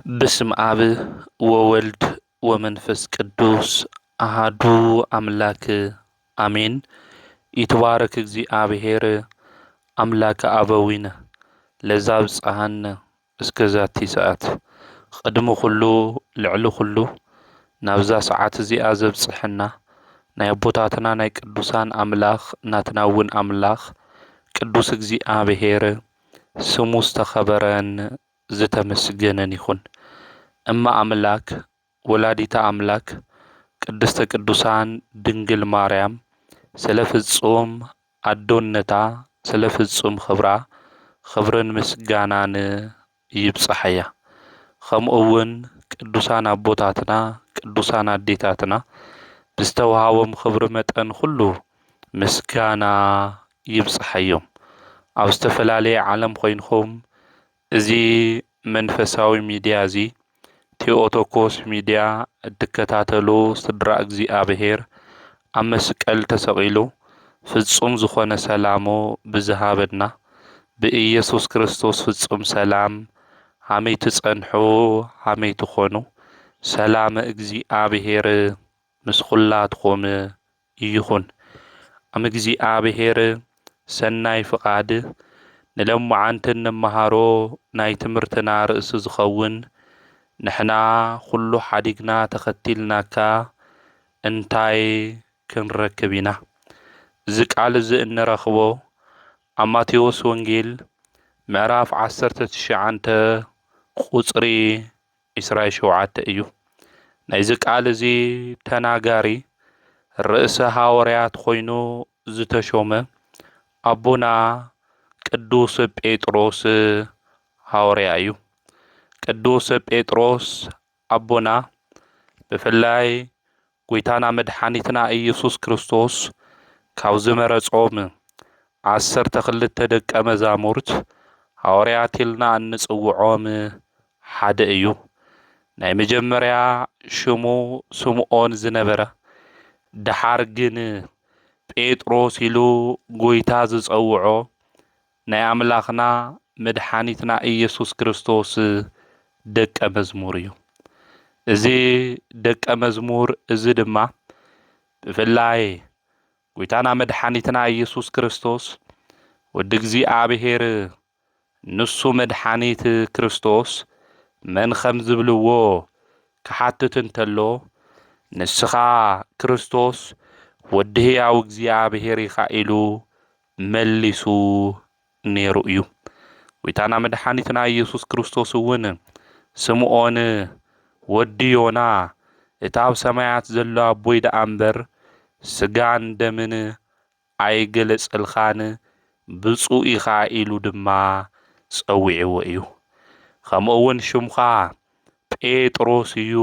بسم آب وولد ومنفس قدوس أحدو أملاك آمين. يتبارك زي آبهير أملاك أبوين لزاب صحن اسكزاتي ساعت قدمو خلو لعلو خلو نابزا ساعات زي آزب صحنا نايبوتاتنا ناي قدوسان أملاخ ناتناون أملاخ قدوس زي آبهير سمو استخبرن زتمسجنن يخون أما أملاك ولاديتا أملاك ቅድስተ ቅዱሳን ድንግል ማርያም ስለ ፍጹም አዶነታ ስለ ፍጹም ክብርን ምስጋናን ይብጽሐያ ከምኡውን ቅዱሳን አቦታትና ቅዱሳን አዴታትና ብዝተወሃቦም ክብሪ መጠን ኩሉ ምስጋና ይብጽሐዮም። ኣብ ዝተፈላለየ ዓለም ኮይንኩም እዚ መንፈሳዊ ሚድያ እዚ ቴኦቶኮስ ሚድያ እትከታተሉ ስድራ እግዚአብሔር ኣብ መስቀል ተሰቂሉ ፍጹም ዝኾነ ሰላሙ ብዝሃበና ብኢየሱስ ክርስቶስ ፍጹም ሰላም ሃመይ ትጸንሑ ሃመይ ትኾኑ ሰላም እግዚአብሔር ምስ ኩላትኩም ይኹን። ኣብ እግዚአብሔር ሰናይ ፍቃድ ንሎማዓንቲ እንመሃሮ ናይ ትምህርትና ርእሲ ዝኸውን ንሕና ኩሉ ሓዲግና ተኸቲልናካ እንታይ ክንረክብ ኢና? እዚ ቃል እዚ እንረኽቦ ኣብ ማቴዎስ ወንጌል ምዕራፍ 19 ቁፅሪ 27 እዩ። ናይዚ ቃል እዚ ተናጋሪ ርእሰ ሃዋርያት ኮይኑ ዝተሾመ ኣቦና ቅዱስ ጴጥሮስ ሃዋርያ እዩ። ቅዱስ ጴጥሮስ ኣቦና ብፍላይ ጎይታና መድሓኒትና ኢየሱስ ክርስቶስ ካብ ዝመረፆም 12 ደቀ መዛሙርት ሃዋርያት ኢልና እንፅውዖም ሓደ እዩ። ናይ መጀመርያ ሽሙ ስምዖን ዝነበረ ድሓር ግን ጴጥሮስ ኢሉ ጎይታ ዝፀውዖ ናይ ኣምላኽና መድሓኒትና ኢየሱስ ክርስቶስ ደቀ መዝሙር እዩ። እዚ ደቀ መዝሙር እዚ ድማ ብፍላይ ጎይታና መድሓኒትና ኢየሱስ ክርስቶስ ወዲ እግዚአብሔር ንሱ መድሓኒት ክርስቶስ መን ከም ዝብልዎ ክሓትት እንተሎ ንስኻ ክርስቶስ ወዲ ሕያው እግዚአብሔር ኢኻ ኢሉ መሊሱ ነይሩ እዩ። ጎይታና መድሓኒትና ኢየሱስ ክርስቶስ እውን ስምዖን ወዲ ዮና እታ ኣብ ሰማያት ዘሎ ኣቦይ ደኣ እምበር ስጋን ደምን ኣይገለጸልኻን ብፁእ ኢኻ ኢሉ ድማ ፀዊዕዎ እዩ። ከምኡ እውን ሽምኻ ጴጥሮስ እዩ።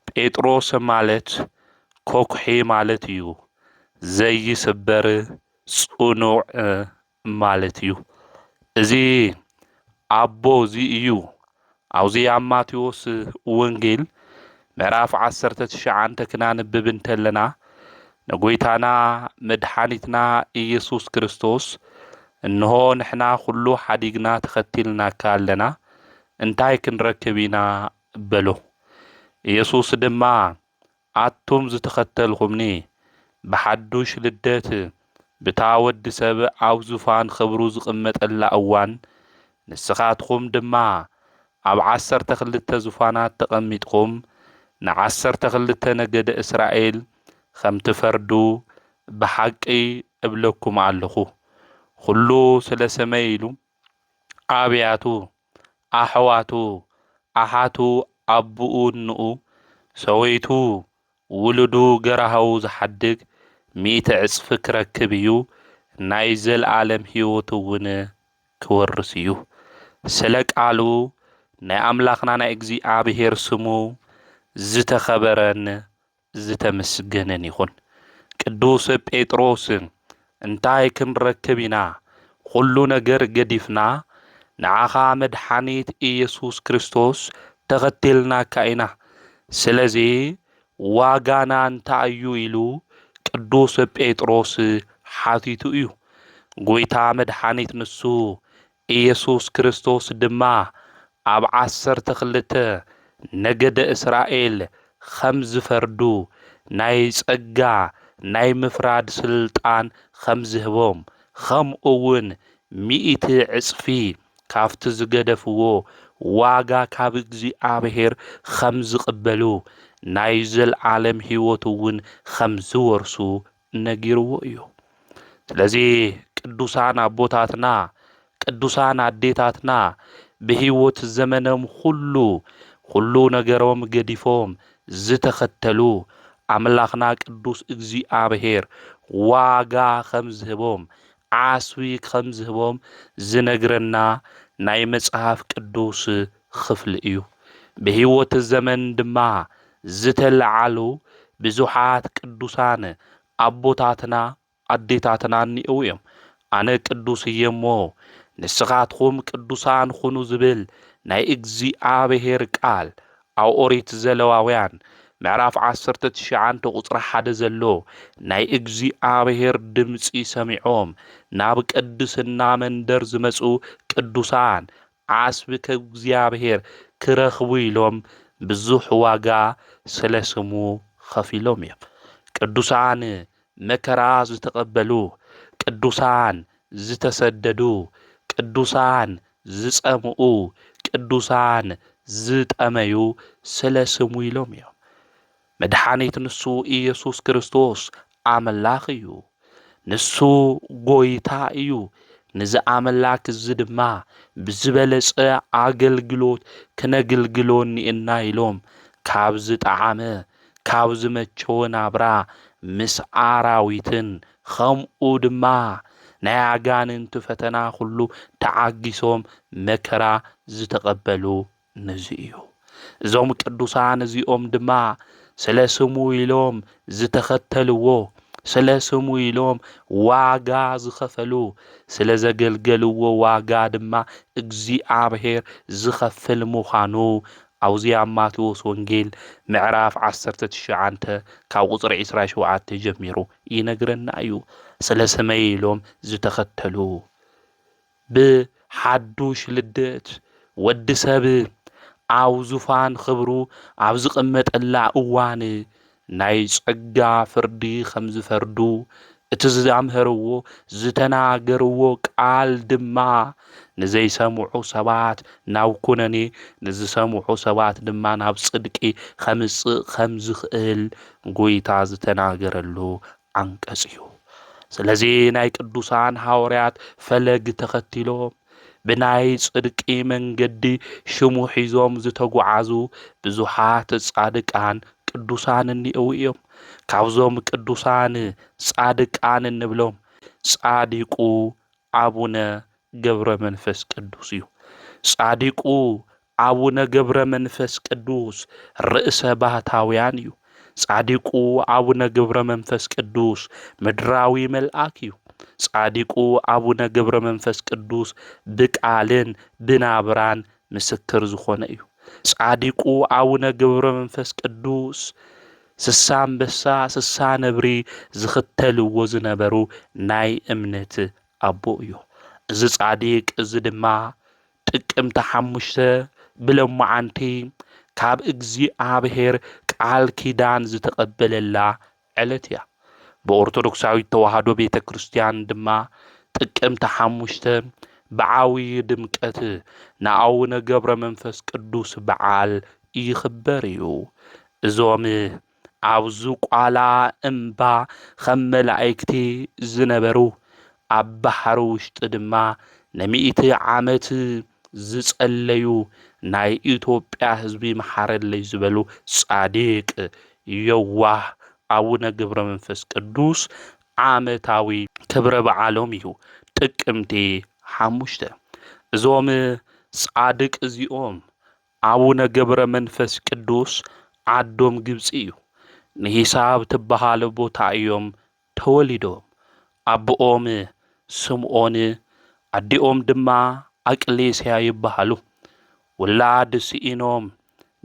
ጴጥሮስ ማለት ኮኩሒ ማለት እዩ። ዘይስበር ጽኑዕ ማለት እዩ። እዚ ኣቦ እዚ እዩ። ኣብዚ ኣብ ማቴዎስ ወንጌል ምዕራፍ 19 ክናንብብ እንተለና ንጎይታና መድሓኒትና ኢየሱስ ክርስቶስ እንሆ ንሕና ኩሉ ሓዲግና ተኸቲልናካ ኣለና እንታይ ክንረክብ ኢና በሎ። ኢየሱስ ድማ ኣቱም ዝተኸተልኩምኒ ብሓዱሽ ልደት ብታ ወዲ ሰብ ኣብ ዙፋን ክብሩ ዝቕመጠላ እዋን ንስኻትኩም ድማ ኣብ 12 ዙፋናት ተቐሚጥኩም ን12 ነገደ እስራኤል ከም ትፈርዱ ብሓቂ እብለኩም ኣለኹ። ኩሉ ስለ ሰመይ ኢሉ ኣብያቱ ኣሕዋቱ ኣሓቱ ኣቡኡ እንኡ ሰወይቱ ውሉዱ ገራሃው ዝሓድግ 100 ዕፅፊ ክረክብ እዩ ናይ ዘለዓለም ሕይወት እውን ክወርስ እዩ። ስለ ቃሉ ናይ ኣምላኽና ናይ እግዚአብሔር ስሙ ዝተኸበረን ዝተመስገነን ይኹን። ቅዱስ ጴጥሮስ እንታይ ክንረክብ ኢና? ኩሉ ነገር ገዲፍና ንዓኻ መድሓኒት ኢየሱስ ክርስቶስ ተኸቲልናካ ኢና። ስለዚ ዋጋና እንታይ እዩ ኢሉ ቅዱስ ጴጥሮስ ሓቲቱ እዩ። ጎይታ መድሓኒት ንሱ ኢየሱስ ክርስቶስ ድማ ኣብ 12 ነገደ እስራኤል ከም ዝፈርዱ ናይ ጸጋ ናይ ምፍራድ ስልጣን ከም ዝህቦም ከምኡውን 100 ዕጽፊ ካብቲ ዝገደፍዎ ዋጋ ካብ እግዚኣብሔር ከም ዝቕበሉ ናይ ዘለዓለም ሕይወት እውን ከም ዝወርሱ ነጊርዎ እዩ። ስለዚ ቅዱሳን ኣቦታትና ቅዱሳን ኣዴታትና ብሕይወት ዘመኖም ሁሉ ነገሮም ገዲፎም ዝተኸተሉ ኣምላኽና ቅዱስ እግዚኣብሔር ዋጋ ከም ዝህቦም ዓስቢ ከም ዝህቦም ዝነግረና ናይ መጽሓፍ ቅዱስ ክፍሊ እዩ። ብሕይወት ዘመን ድማ ዝተለዓሉ ብዙሓት ቅዱሳን ኣቦታትና ኣዴታትና እኒአው እዮም። ኣነ ቅዱስ እየ እሞ ንስኻትኩም ቅዱሳን ኩኑ ዝብል ናይ እግዚኣብሔር ቃል ኣብ ኦሪት ዘለዋውያን ምዕራፍ 19 ቁጽሪ 1 ዘሎ ናይ እግዚኣብሔር ድምፂ ሰሚዖም ናብ ቅድስና መንደር ዝመጹ ቅዱሳን ዓስቢ ከእግዚኣብሔር ክረኽቡ ኢሎም ብዙሕ ዋጋ ስለ ስሙ ከፊሎም እዮም። ቅዱሳን መከራ ዝተቐበሉ፣ ቅዱሳን ዝተሰደዱ፣ ቅዱሳን ዝጸምኡ፣ ቅዱሳን ዝጠመዩ ስለ ስሙ ኢሎም እዮም። መድኃኒት ንሱ ኢየሱስ ክርስቶስ ኣምላኽ እዩ። ንሱ ጎይታ እዩ። ንዚ ኣምላክ እዚ ድማ ብዝበለጸ ኣገልግሎት ክነግልግሎ እኒአና ኢሎም ካብ ዝጠዓመ ካብ ዝመቸወ ናብራ ምስ ኣራዊትን ከምኡ ድማ ናይ ኣጋንንቲ ፈተና ኩሉ ተዓጊሶም መከራ ዝተቐበሉ ነዚ እዩ። እዞም ቅዱሳን እዚኦም ድማ ስለ ስሙ ኢሎም ዝተኸተልዎ ስለ ስሙ ኢሎም ዋጋ ዝኸፈሉ ስለ ዘገልገልዎ ዋጋ ድማ እግዚኣብሔር ዝኸፍል ምዃኑ ኣብዚኣ ማቴዎስ ወንጌል ምዕራፍ 19 ካብ ቁጽሪ 27 ጀሚሩ ይነግረና እዩ። ስለ ሰመይ ኢሎም ዝተኸተሉ ብሓዱሽ ልደት ወዲ ሰብ ኣብ ዙፋን ክብሩ ኣብ ዝቕመጠላ እዋን ናይ ጸጋ ፍርዲ ከም ዝፈርዱ እቲ ዝኣምሃርዎ ዝተናገርዎ ቃል ድማ ንዘይሰምዑ ሰባት ናብ ኩነኔ ንዝሰምዑ ሰባት ድማ ናብ ጽድቂ ከምጽእ ከም ዝኽእል ጎይታ ዝተናገረሉ አንቀጽ እዩ። ስለዚ ናይ ቅዱሳን ሐዋርያት ፈለግ ተኸቲሎም ብናይ ጽድቂ መንገዲ ሽሙ ሒዞም ዝተጓዓዙ ብዙሓት ጻድቃን ቅዱሳን እኒአው እዮም። ካብዞም ቅዱሳን ጻድቃን እንብሎም ጻዲቁ አቡነ ገብረ መንፈስ ቅዱስ እዩ። ጻዲቁ አቡነ ገብረ መንፈስ ቅዱስ ርእሰ ባህታውያን እዩ። ጻዲቁ አቡነ ገብረ መንፈስ ቅዱስ ምድራዊ መልአክ እዩ። ጻዲቁ አቡነ ገብረ መንፈስ ቅዱስ ብቃልን ብናብራን ምስክር ዝኾነ እዩ። ጻዲቁ አቡነ ገብረ መንፈስ ቅዱስ ስሳ አንበሳ ስሳ ነብሪ ዝኽተልዎ ዝነበሩ ናይ እምነት ኣቦ እዩ። እዚ ጻዲቅ እዚ ድማ ጥቅምቲ 5 ብለማዓንቲ ካብ እግዚኣብሔር ቃል ኪዳን ዝተቐበለላ ዕለት እያ። በኦርቶዶክሳዊት ተዋህዶ ቤተ ክርስቲያን ድማ ጥቅምቲ 5 ብዓብዪ ድምቀት ንአቡነ ገብረ መንፈስ ቅዱስ በዓል ይኽበር እዩ። እዞም ኣብ ዝቋላ እምባ ከም መላእክቲ ዝነበሩ ኣብ ባሕሪ ውሽጢ ድማ ን100 ዓመት ዝጸለዩ ናይ ኢትዮጵያ ህዝቢ መሓረለይ ዝበሉ ጻዲቅ የዋህ አቡነ ገብረ መንፈስ ቅዱስ ዓመታዊ ክብረ በዓሎም እዩ ጥቅምቲ 5። እዞም ጻድቅ እዚኦም አቡነ ገብረ መንፈስ ቅዱስ ዓዶም ግብፂ እዩ። ንሂሳብ ትበሃል ቦታ እዮም ተወሊዶም። ኣቦኦም ስምዖን ኣዲኦም ድማ ኣቅሌስያ ይበሃሉ። ውላድ ስኢኖም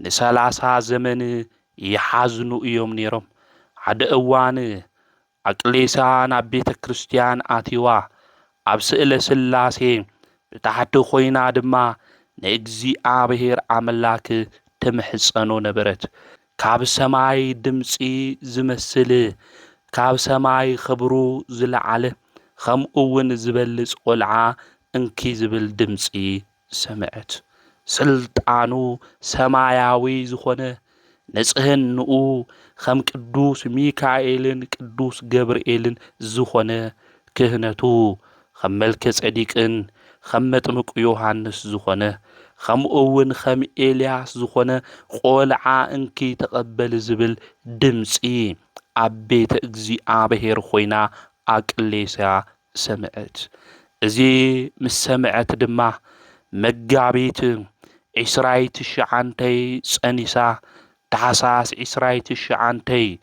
ን30 ዘመን ይሓዝኑ እዮም ነይሮም። ሓደ እዋን ኣቅሌስያ ናብ ቤተ ክርስቲያን ኣትዋ ኣብ ስእለ ስላሴ ብታሕቲ ኮይና ድማ ንእግዚአብሔር ኣምላክ ትምሕፀኖ ነበረት። ካብ ሰማይ ድምፂ ዝመስል ካብ ሰማይ ክብሩ ዝለዓለ ከምኡ እውን ዝበልፅ ቆልዓ እንኪ ዝብል ድምፂ ሰምዐት። ስልጣኑ ሰማያዊ ዝኾነ ንጽህንኡ ከም ቅዱስ ሚካኤልን ቅዱስ ገብርኤልን ዝኾነ ክህነቱ ከም መልከ ጸዲቅን ከም መጥምቁ ዮሃንስ ዝኾነ ከምኡ እውን ከም ኤልያስ ዝኾነ ቆልዓ እንኪ ተቐበል ዝብል ድምፂ ኣብ ቤተ እግዚኣብሔር ኮይና ኣቅሌስያ ሰምዐት። እዚ ምስ ሰምዐት ድማ መጋቢት 29 ጸኒሳ ታሕሳስ 29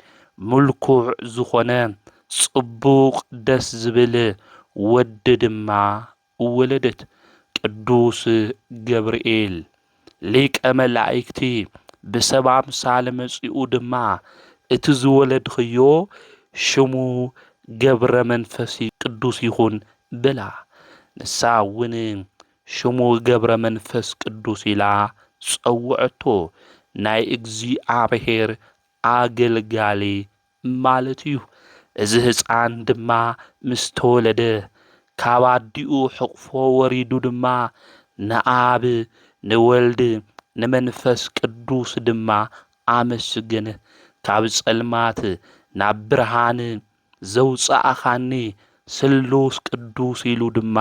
ምልኩዕ ዝኾነ ጽቡቕ ደስ ዝብል ወዲ ድማ ወለደት። ቅዱስ ገብርኤል ሊቀ መላእክቲ ብሰብ ኣምሳል መጺኡ ድማ እቲ ዝወለድኽዮ ሽሙ ገብረ መንፈስ ቅዱስ ይኹን ብላ። ንሳ እውን ሽሙ ገብረ መንፈስ ቅዱስ ኢላ ጸውዐቶ። ናይ እግዚኣብሔር ኣገልጋሊ ማለት እዩ። እዚ ህፃን ድማ ምስ ተወለደ ካብ ኣዲኡ ሕቕፎ ወሪዱ ድማ ንኣብ ንወልድ ንመንፈስ ቅዱስ ድማ ኣመስገነ። ካብ ጸልማት ናብ ብርሃን ዘውፃእኻኒ ስሉስ ቅዱስ ኢሉ ድማ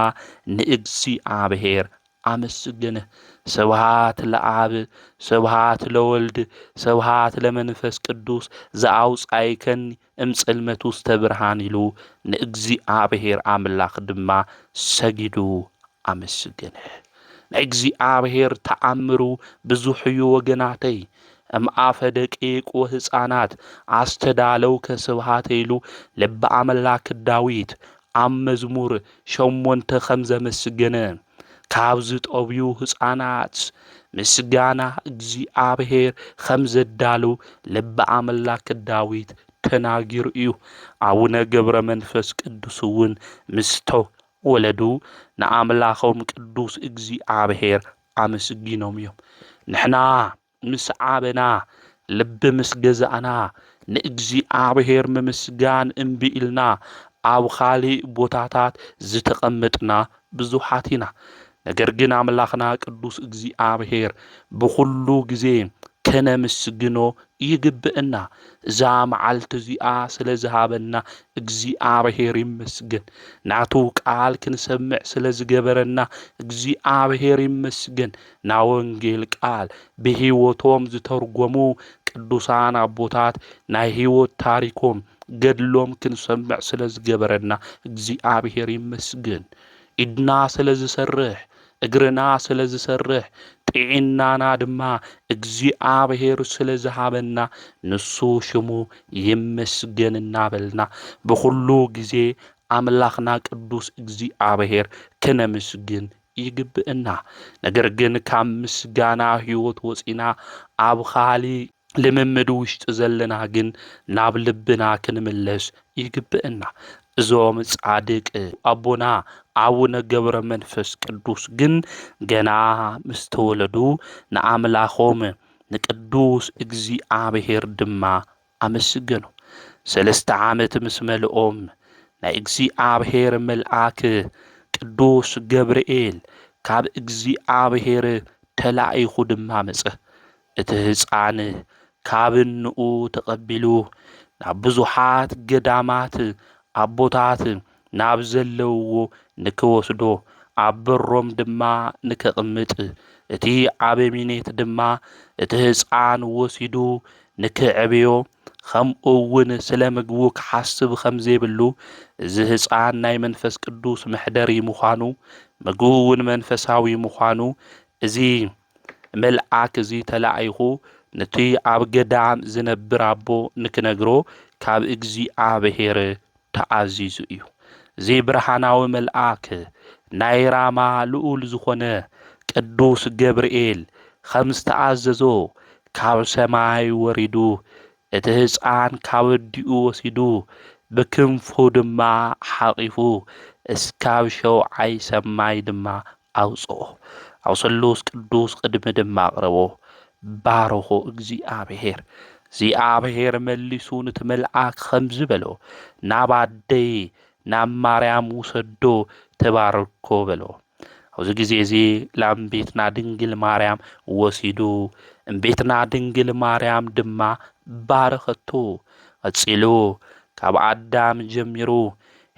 ንእግዚኣብሔር ኣመስገነ። ስብሃት ለኣብ ስብሃት ለወልድ ስብሃት ለመንፈስ ቅዱስ ዘኣውፃእከኒ እምጽልመት ውስተ ብርሃን ኢሉ ንእግዚኣብሔር ኣምላኽ ድማ ሰጊዱ ኣመስገነ። ናይ እግዚኣብሔር ተኣምሩ ብዙሕ እዩ ወገናተይ። እምኣፈ ደቂቅ ወህፃናት ኣስተዳለውከ ስብሃተ ኢሉ ልበ ኣምላክ ዳዊት ኣብ መዝሙር 8 ከም ዘመስገነ ካብ ዝጠብዩ ህፃናት ምስጋና እግዚኣብሔር ከም ዘዳሉ ልበ ኣምላክ ዳዊት ተናጊሩ እዩ። ኣቡነ ገብረ መንፈስ ቅዱስ እውን ምስቶ ወለዱ ንኣምላኾም ቅዱስ እግዚኣብሔር ኣመስጊኖም እዮም። ንሕና ምስ ዓበና ልቢ ምስ ገዛእና ንእግዚኣብሔር ምምስጋን እምቢ ኢልና ኣብ ካሊእ ቦታታት ዝተቐመጥና ብዙሓት ኢና። ነገር ግን ኣምላኽና ቅዱስ እግዚኣብሔር ብኩሉ ግዜ ከነምስግኖ ይግብአና። እዛ መዓልቲ እዚኣ ስለ ዝሃበና እግዚኣብሔር ይመስገን። ናቱ ቃል ክንሰምዕ ስለ ዝገበረና እግዚአብሔር ይመስገን። ና ወንጌል ቃል ብሂወቶም ዝተርጎሙ ቅዱሳን ኣቦታት ናይ ሂወት ታሪኮም ገድሎም ክንሰምዕ ስለ ዝገበረና እግዚአብሔር ይመስገን። ኢድና ስለ ዝሰርሕ እግርና ስለ ዝሰርሕ ጥዕናና ድማ እግዚአብሔር ስለ ዝሃበና ንሱ ሽሙ ይመስገን እናበልና ብኩሉ ግዜ ኣምላኽና ቅዱስ እግዚአብሔር ከነምስግን ይግብአና። ነገር ግን ካብ ምስጋና ሂወት ወፂና ኣብ ካሊእ ልምምድ ውሽጢ ዘለና ግን ናብ ልብና ክንምለስ ይግብአና። እዞም ጻድቅ ኣቦና ኣቡነ ገብረ መንፈስ ቅዱስ ግን ገና ምስ ተወለዱ ንኣምላኾም ንቅዱስ እግዚአብሔር ድማ ኣመስገኑ። 3 ዓመት ምስ መልኦም ናይ እግዚአብሔር መልአክ ቅዱስ ገብርኤል ካብ እግዚአብሔር ተላኢኹ ድማ መጽ እቲ ህፃን ካብ ንኡ ተቐቢሉ ናብ ብዙሓት ገዳማት ኣቦታት ናብ ዘለውዎ ንክወስዶ ኣብ በሮም ድማ ንከቕምጥ እቲ ዓበሚኔት ድማ እቲ ህፃን ወሲዱ ንክዕብዮ ከምኡ እውን ስለ ምግቡ ክሓስብ ከም ዘይብሉ እዚ ህፃን ናይ መንፈስ ቅዱስ መሕደሪ ምዃኑ ምግቡ እውን መንፈሳዊ ምዃኑ እዚ መልአክ እዚ ተላኢኹ ነቲ ኣብ ገዳም ዝነብር ኣቦ ንክነግሮ ካብ እግዚአብሔር ተኣዚዙ እዩ። እዚ ብርሃናዊ መልአክ ናይ ራማ ልዑል ዝኾነ ቅዱስ ገብርኤል ከም ዝተኣዘዞ ካብ ሰማይ ወሪዱ እቲ ህፃን ካብ ኣዲኡ ወሲዱ ብክንፉ ድማ ሓቂፉ እስካብ 7ይ ሰማይ ድማ ኣውፅኦ። ኣብ ስሉስ ቅዱስ ቅድሚ ድማ ኣቕረቦ ባረኾ እግዚኣብሔር እግዚኣብሔር መሊሱ ነቲ መልኣክ ከምዚ በሎ ናብ ኣደይ ናብ ማርያም ውሰዶ ተባርኮ በሎ ኣብዚ ግዜ እዚ ላምቤትና ድንግል ማርያም ወሲዱ እምቤትና ድንግል ማርያም ድማ ባረኸቶ ቀፂሉ ካብ ኣዳም ጀሚሩ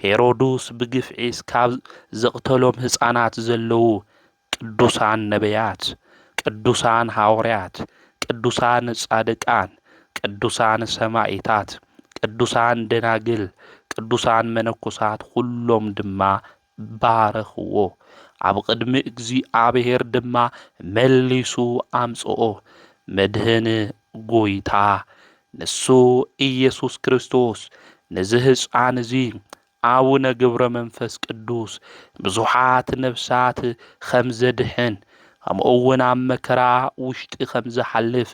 ሄሮድስ ብግፍዒስ ካብ ዘቕተሎም ህፃናት ዘለዉ ቅዱሳን ነቢያት ቅዱሳን ሐዋርያት ቅዱሳን ጻድቃን ቅዱሳን ሰማዕታት ቅዱሳን ደናግል ቅዱሳን መነኮሳት ኩሎም ድማ ባረኽዎ ኣብ ቅድሚ እግዚኣብሔር ድማ መሊሱ ኣምጽኦ መድህን ጎይታ ንሱ ኢየሱስ ክርስቶስ ነዚ ህፃን እዚ ኣቡነ ገብረ መንፈስ ቅዱስ ብዙሓት ነፍሳት ከም ዘድሕን ከምኡውን ኣብ መከራ ውሽጢ ከም ዝሓልፍ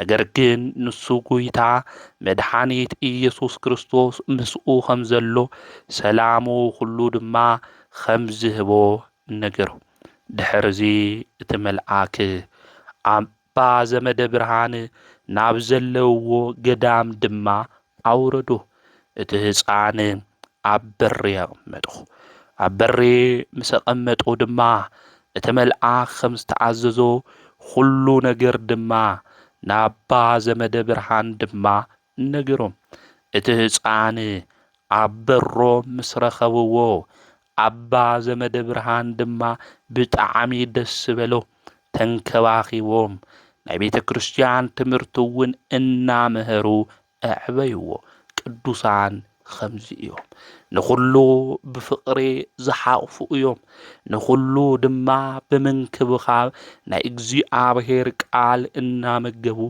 ነገር ግን ንሱ ጎይታ መድሓኒት ኢየሱስ ክርስቶስ ምስኡ ከም ዘሎ ሰላሙ ኩሉ ድማ ከም ዝህቦ ነገሩ ድሕርዚ እቲ መልኣክ ኣባ ዘመደ ብርሃን ናብ ዘለውዎ ገዳም ድማ ኣውረዶ እቲ ህፃን ኣብ በሪ ኣቐመጦ ኣብ በሪ ምስ ኣቐመጦ ድማ እቲ መልኣክ ከም ዝተኣዘዞ ኩሉ ነገር ድማ ናባ ዘመደ ብርሃን ድማ ነገሮም እቲ ህፃን ኣብ በሮም ምስ ረኸብዎ ኣባ ዘመደ ብርሃን ድማ ብጣዕሚ ደስ በሎ ተንከባኺቦም ናይ ቤተ ክርስቲያን ትምህርቲ እውን እናምሃሩ ኣዕበይዎ ቅዱሳን ከምዚ እዮም ንኹሉ ብፍቕሪ ዝሓቕፉ እዮም ንኹሉ ድማ ብምንክብኻብ ናይ እግዚኣብሔር ቃል እናመገቡ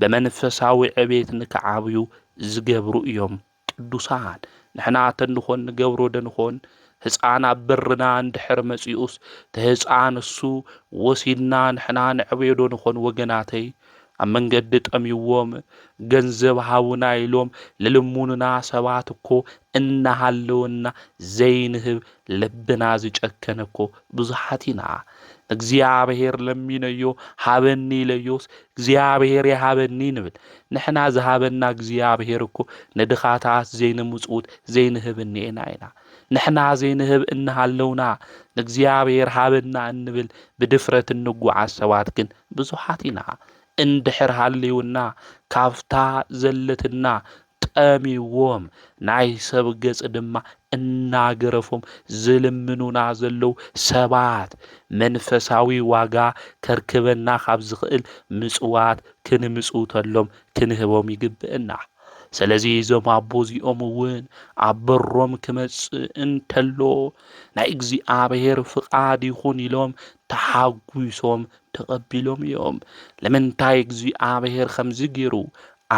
ብመንፈሳዊ ዕቤት ንክዓብዩ ዝገብሩ እዮም ቅዱሳን ንሕና ተንኾን ንገብሮ ደንኾን ህፃን ኣብ በርና እንድሕር መፂኡስ ተህፃን እሱ ወሲድና ንሕና ንዕብየዶ ንኾን ወገናተይ ኣብ መንገዲ ጠሚዎም ገንዘብ ሃቡና ኢሎም ልልሙንና ሰባት እኮ እናሃለወና ዘይንህብ ልብና ዝጨከነ እኮ ብዙሓት ኢና እግዚኣብሔር ለሚነዮ ሃበኒ ኢለዮስ እግዚኣብሔር ይሃበኒ ንብል ንሕና ዝሃበና እግዚኣብሔር እኮ ንድኻታት ዘይንምጽውት ዘይንህብ እኒአና ኢና ንሕና ዘይንህብ እናሃለውና ንእግዚኣብሔር ሃበና እንብል ብድፍረት እንጓዓዝ ሰባት ግን ብዙሓት ኢና እንድሕር ሃልዩና ካፍታ ዘለትና ጠሚዎም ናይ ሰብ ገጽ ድማ እናገረፎም ዝልምኑና ዘለው ሰባት መንፈሳዊ ዋጋ ከርክበና ካብ ዝኽእል ምጽዋት ክንምጽውተሎም ክንህቦም ይግብአና ስለዚ እዞም ኣቦዚኦም እውን ኣብ በሮም ክመጽእ እንተሎ ናይ እግዚኣብሔር ፍቓድ ይኹን ኢሎም ተሓጒሶም ተቐቢሎም እዮም ለምንታይ እግዚኣብሔር ከምዚ ገይሩ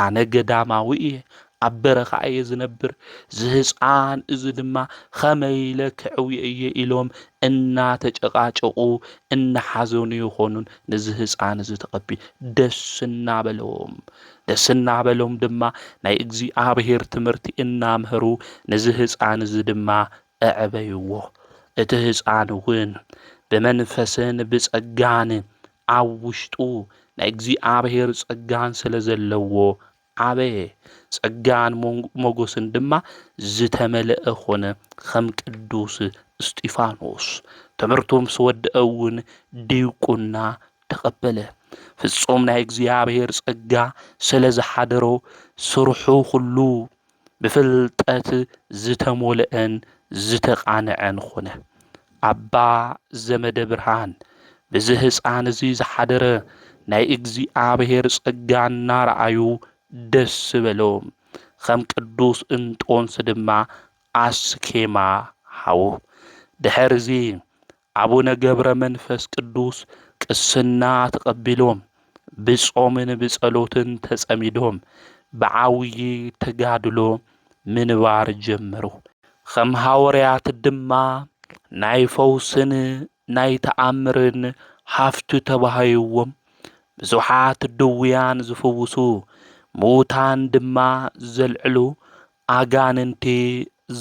ኣነ ገዳማዊ እየ ኣብ በረኻ እየ ዝነብር ዝህፃን እዚ ድማ ኸመይለ ክዕውየ እየ ኢሎም እናተጨቃጨቁ እናሓዘኑ ይኾኑን ነዚ ህፃን እዚ ተቐቢል ደስ እናበሎም ድማ ናይ እግዚኣብሔር ትምህርቲ እናምህሩ ነዚ ህፃን እዚ ድማ ኣዕበይዎ እቲ ህፃን እውን ብመንፈስን ብጸጋን ኣብ ውሽጡ ናይ እግዚኣብሔር ጸጋን ስለ ዘለዎ ዓበየ ጸጋን ሞገስን ድማ ዝተመልአ ኾነ ከም ቅዱስ እስጢፋኖስ ትምህርቱም ስወድአ እውን ዲቁና ተቐበለ ፍጹም ናይ እግዚኣብሔር ጸጋ ስለ ዝሓደሮ ስርሑ ኩሉ ብፍልጠት ዝተሞልአን ዝተቃንዐን ኾነ ኣባ ዘመደ ብርሃን ብዚ ህፃን እዚ ዝሓደረ ናይ እግዚኣብሔር ጸጋ እናረኣዩ ደስ በሎም ከም ቅዱስ እንጦንስ ድማ ኣስኬማ ሃዎ ድሕርዚ ኣቡነ ገብረ መንፈስ ቅዱስ ቅስና ተቐቢሎም ብጾምን ብጸሎትን ተጸሚዶም ብዓውዪ ተጋድሎ ምንባር ጀመሩ ከም ሐዋርያት ድማ ናይ ፈውስን ናይ ተኣምርን ሃፍቱ ተባሂዎም ብዙሓት ድውያን ዝፍውሱ ሙታን ድማ ዘልዕሉ ኣጋንንቲ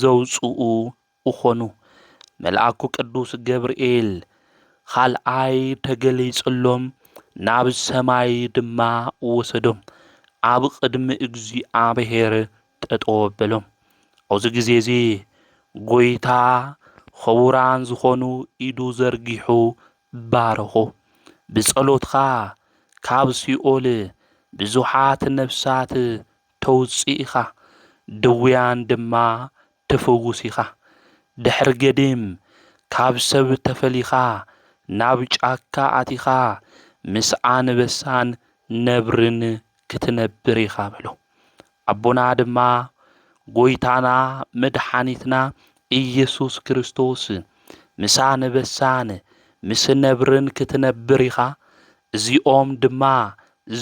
ዘውፅኡ እኾኑ መልአኩ ቅዱስ ገብርኤል ካልኣይ ተገሊጹሎም ናብ ሰማይ ድማ ወሰዶም ኣብ ቅድሚ እግዚኣብሔር ጠጠው ኣበሎም። ኣብዚ ግዜ እዚ ጎይታ ክቡራን ዝኾኑ ኢዱ ዘርጊሑ ባረኾ። ብጸሎትኻ ካብ ሲኦል ብዙሓት ነፍሳት ተውፅኢኻ ድውያን ድማ ትፍውስ ኢኻ። ድሕሪ ገዲም ካብ ሰብ ተፈሊኻ ናብ ጫካ ኣቲኻ ምስ ኣንበሳን ነብርን ክትነብር ኢኻ በሎ። ኣቦና ድማ ጎይታና መድሓኒትና ኢየሱስ ክርስቶስ ምስ ኣንበሳን ምስ ነብርን ክትነብር ኢኻ። እዚኦም ድማ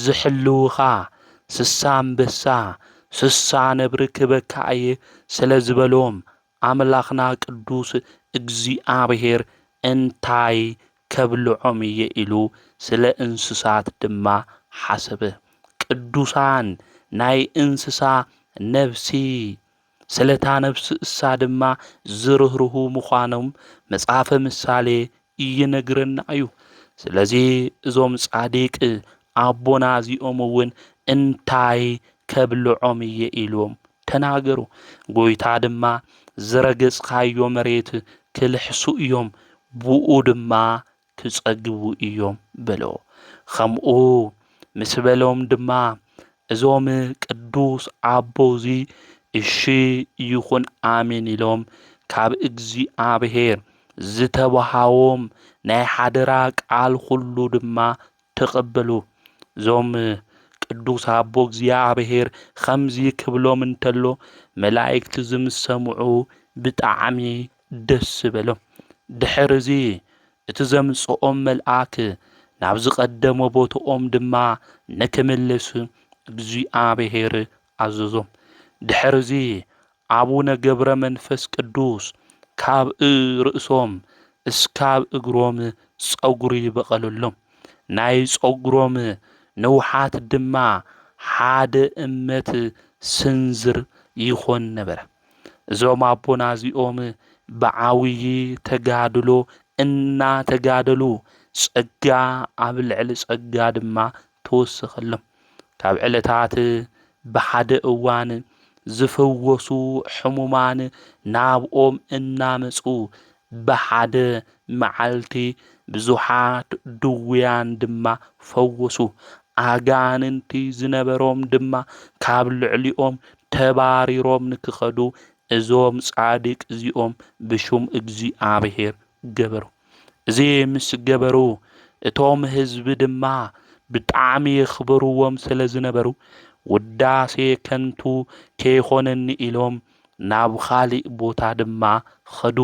ዝሕልውኻ ስሳ ኣንበሳ ስሳ ነብሪ ክበካ እየ ስለ ዝበሎም ኣምላኽና ቅዱስ እግዚኣብሔር እንታይ ከብልዖም እየ ኢሉ ስለ እንስሳት ድማ ሓሰበ። ቅዱሳን ናይ እንስሳ ነፍሲ ስለታ ነፍሲ እሳ ድማ ዝርህርሁ ምዃኖም መጽሓፈ ምሳሌ ይነግረና እዩ። ስለዚ እዞም ጻዲቅ ኣቦና እዚኦም እውን እንታይ ከብልዖም እየ ኢሎም ተናገሩ። ጎይታ ድማ ዝረገጽካዮ መሬት ክልሕሱ እዮም ብኡ ድማ ክጸግቡ እዮም በሎ። ከምኡ ምስ በሎም ድማ እዞም ቅዱስ ኣቦ እዚ እሺ ይኹን ኣሜን ኢሎም ካብ እግዚኣብሔር ዝተባሃቦም ናይ ሓደራ ቃል ኩሉ ድማ ተቐበሉ። እዞም ቅዱስ ኣቦ እግዚኣብሔር ከምዚ ክብሎም እንተሎ መላእክቲ ዝምሰምዑ ብጣዕሚ ደስ በሎም። ድሕሪ እዚ እቲ ዘምጽኦም መልኣክ ናብ ዝቐደመ ቦትኦም ድማ ንክምለሱ እግዚኣብሔር ኣዘዞም። ድሕሪ እዚ ኣቡነ ገብረ መንፈስ ቅዱስ ካብ ርእሶም እስካብ እግሮም ጸጉሪ ይበቐለሎም። ናይ ጸጉሮም ንውሓት ድማ ሓደ እመት ስንዝር ይኾን ነበረ። እዞም ኣቦና እዚኦም ብዓብዪ ተጋድሎ እናተጋደሉ ጸጋ ኣብ ልዕሊ ጸጋ ድማ ተወሰኸሎም። ካብ ዕለታት ብሓደ እዋን ዝፍወሱ ሕሙማን ናብኦም እናመጹ ብሓደ መዓልቲ ብዙሓት ድውያን ድማ ፈወሱ። ኣጋንንቲ ዝነበሮም ድማ ካብ ልዕሊኦም ተባሪሮም ንክኸዱ እዞም ጻዲቅ እዚኦም ብሹም እግዚኣብሔር ገበሩ። እዚ ምስ ገበሩ እቶም ህዝቢ ድማ ብጣዕሚ የኽብርዎም ስለ ዝነበሩ ውዳሴ ከንቱ ከይኾነኒ ኢሎም ናብ ካሊእ ቦታ ድማ ኸዱ።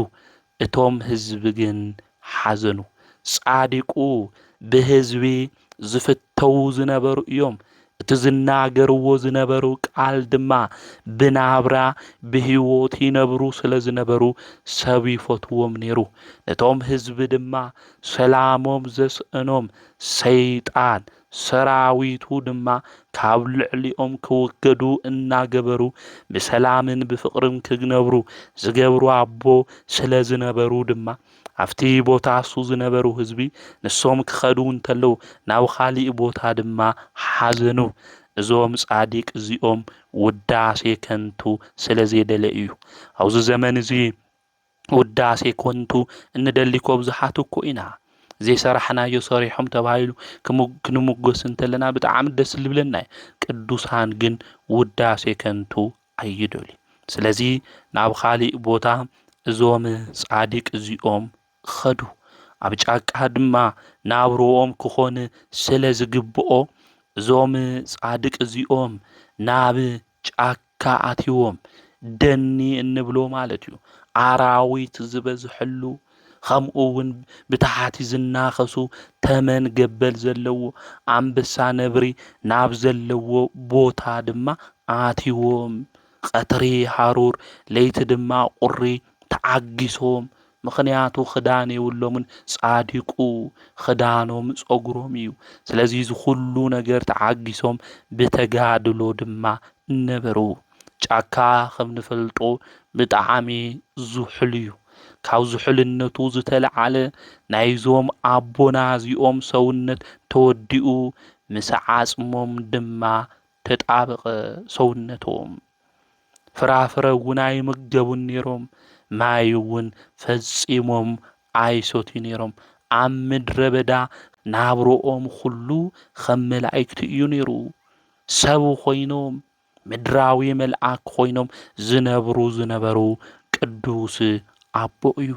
እቶም ህዝቢ ግን ሓዘኑ። ጻዲቁ ብህዝቢ ዝፍተው ዝነበሩ እዮም። እቲ ዝናገርዎ ዝነበሩ ቃል ድማ ብናብራ ብህይወት ይነብሩ ስለ ዝነበሩ ሰብ ይፈትዎም ነይሩ። ነቶም ህዝቢ ድማ ሰላሞም ዘስእኖም ሰይጣን ሰራዊቱ ድማ ካብ ልዕሊኦም ክውገዱ እናገበሩ ብሰላምን ብፍቕርን ክነብሩ ዝገብሩ ኣቦ ስለ ዝነበሩ ድማ ኣብቲ ቦታ እሱ ዝነበሩ ህዝቢ ንሶም ክኸዱ እንተለዉ ናብ ካሊእ ቦታ ድማ ሓዘኑ። እዞም ጻዲቅ እዚኦም ውዳሴ ከንቱ ስለ ዘይደለ እዩ። ኣብዚ ዘመን እዚ ውዳሴ ከንቱ እንደሊ ብዝሓት እኮ ኢና። ዘይሰራሕናዮ ሰሪሖም ተባሂሉ ክንምጎስ እንተለና ብጣዕሚ ደስ ዝብለና። ቅዱሳን ግን ውዳሴ ከንቱ ኣይደልዩ። ስለዚ ናብ ካሊእ ቦታ እዞም ጻዲቅ እዚኦም ኸዱ። ኣብ ጫካ ድማ ናብርኦም ክኾን ስለ ዝግብኦ እዞም ጻድቅ እዚኦም ናብ ጫካ ኣትይዎም ደኒ እንብሎ ማለት እዩ ኣራዊት ዝበዝሐሉ ከምኡ እውን ብታሕቲ ዝናኸሱ ተመን ገበል ዘለዎ ኣንበሳ ነብሪ ናብ ዘለዎ ቦታ ድማ ኣትይዎም ቀትሪ ሃሩር ለይቲ ድማ ቁሪ ተዓጊሶም። ምክንያቱ ክዳን የብሎምን ጻዲቁ ክዳኖም ጸጉሮም እዩ። ስለዚ ዝኩሉ ነገር ተዓጊሶም ብተጋድሎ ድማ ነበሩ። ጫካ ከም ንፈልጦ ብጣዕሚ ዝሑል እዩ። ካብ ዝሕልነቱ ዝተለዓለ ናይዞም ኣቦና እዚኦም ሰውነት ተወዲኡ ምስ ዓጽሞም ድማ ተጣበቐ ሰውነቶም። ፍራፍረ እውን ኣይምገቡን ነይሮም፣ ማይ እውን ፈጺሞም ኣይሰትዩን ነይሮም። ኣብ ምድረ በዳ ናብሮኦም ኩሉ ከም መላእክቲ እዩ ነይሩ። ሰብ ኮይኖም ምድራዊ መልአክ ኮይኖም ዝነበሩ ቅዱስ ኣቦ እዩ።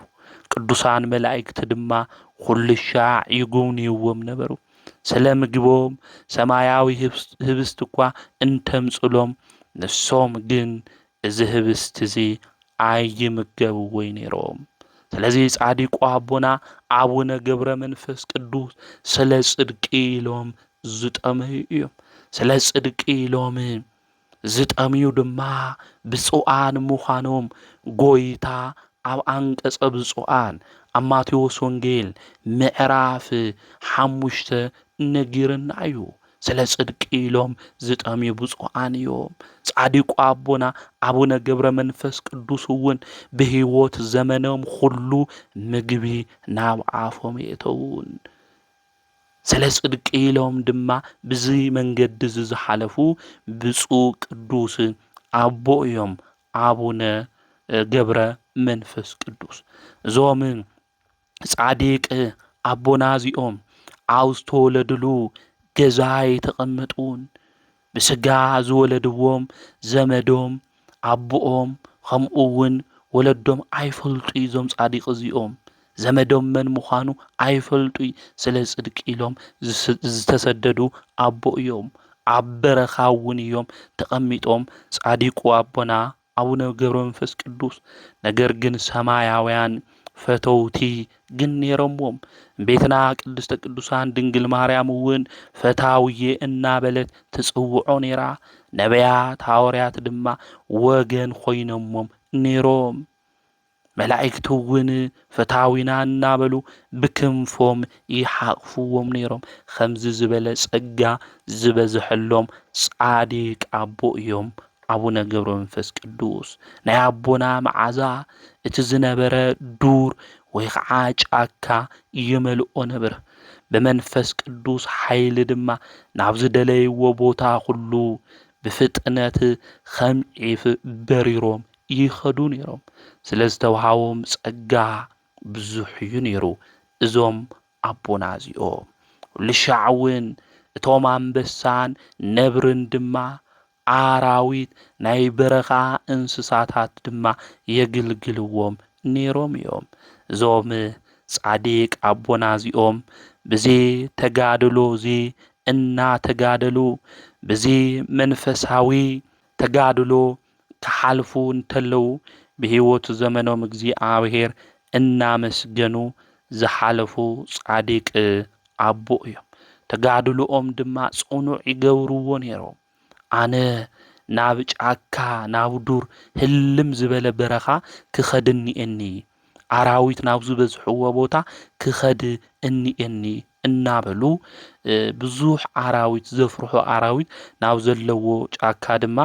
ቅዱሳን መላእክቲ ድማ ኩሉ ሻዕ ይጉብንይዎም ነበሩ። ስለ ምግቦም ሰማያዊ ህብስት እኳ እንተምጽሎም ንሶም ግን እዚ ህብስት እዚ ኣይምገብዎይ ነይሮም። ስለዚ ጻዲቁ ኣቦና ኣቡነ ገብረ መንፈስ ቅዱስ ስለ ጽድቂ ኢሎም ዝጠመዩ እዮም። ስለ ጽድቂ ኢሎም ዝጠምዩ ድማ ብፁዓን ምዃኖም ጎይታ ኣብ አንቀጸ ብፁዓን ኣብ ማቴዎስ ወንጌል ምዕራፍ 5 ነጊርና እዩ። ስለ ጽድቂ ኢሎም ዝጠምዩ ብፁዓን እዮም። ጻዲቁ ኣቦና ኣቡነ ገብረ መንፈስ ቅዱስ እውን ብህይወት ዘመኖም ኩሉ ምግቢ ናብ ዓፎም የእተውን። ስለ ጽድቂ ኢሎም ድማ ብዚ መንገዲ ዝሓለፉ ብፁዕ ቅዱስ ኣቦ እዮም ኣቡነ ገብረ መንፈስ ቅዱስ። እዞም ጻዲቅ ኣቦና እዚኦም ኣብ ዝተወለድሉ ገዛ የተቐመጡን ብስጋ ዝወለድዎም ዘመዶም ኣቦኦም ከምኡ እውን ወለዶም ኣይፈልጡ እዞም ጻዲቅ እዚኦም ዘመዶም መን ምዃኑ ኣይፈልጡ ስለ ጽድቂ ኢሎም ዝተሰደዱ ኣቦ እዮም። ኣብ በረኻ እውን እዮም ተቐሚጦም ጻዲቁ ኣቦና ኣቡነ ገብረ መንፈስ ቅዱስ። ነገር ግን ሰማያውያን ፈተውቲ ግን ነይሮምዎም። ቤትና ቅድስተ ቅዱሳን ድንግል ማርያም እውን ፈታውዬ እናበለት ትጽውዖ ነይራ። ነቢያት ሐዋርያት ድማ ወገን ኮይኖሞም ነይሮም። መላእክቲ እውን ፈታዊና እናበሉ ብክንፎም ይሓቕፍዎም ነይሮም። ከምዚ ዝበለ ጸጋ ዝበዝሐሎም ጻዲቅ ኣቦ እዮም ኣቡነ ገብረ መንፈስ ቅዱስ። ናይ ኣቦና መዓዛ እቲ ዝነበረ ዱር ወይ ከዓ ጫካ ይመልኦ ነበር። ብመንፈስ ቅዱስ ኃይሊ ድማ ናብ ዝደለይዎ ቦታ ሁሉ ብፍጥነት ከም ዒፍ በሪሮም ይኸዱ ነይሮም። ስለ ዝተውሃቦም ጸጋ ብዙሕ እዩ ነይሩ እዞም ኣቦና እዚኦም። ልሻዕ እውን እቶም አንበሳን ነብርን ድማ ኣራዊት ናይ በረኻ እንስሳታት ድማ የግልግልዎም ነይሮም እዮም። እዞም ጻዲቅ ኣቦና እዚኦም ብዚ ተጋድሎ እዚ እናተጋደሉ ብዚ መንፈሳዊ ተጋድሎ ክሓልፉ እንተለዉ ብህይወት ዘመኖም እግዚአብሔር እናመስገኑ ዝሓለፉ ጻዲቅ ኣቦ እዮም። ተጋድሎኦም ድማ ጽኑዕ ይገብርዎ ነይሮም። ኣነ ናብ ጫካ ናብ ዱር ህልም ዝበለ በረኻ ክኸድ እኒአኒ፣ ኣራዊት ናብ ዝበዝሕዎ ቦታ ክኸድ እኒአኒ እናበሉ ብዙሕ ኣራዊት ዘፍርሑ ኣራዊት ናብ ዘለዎ ጫካ ድማ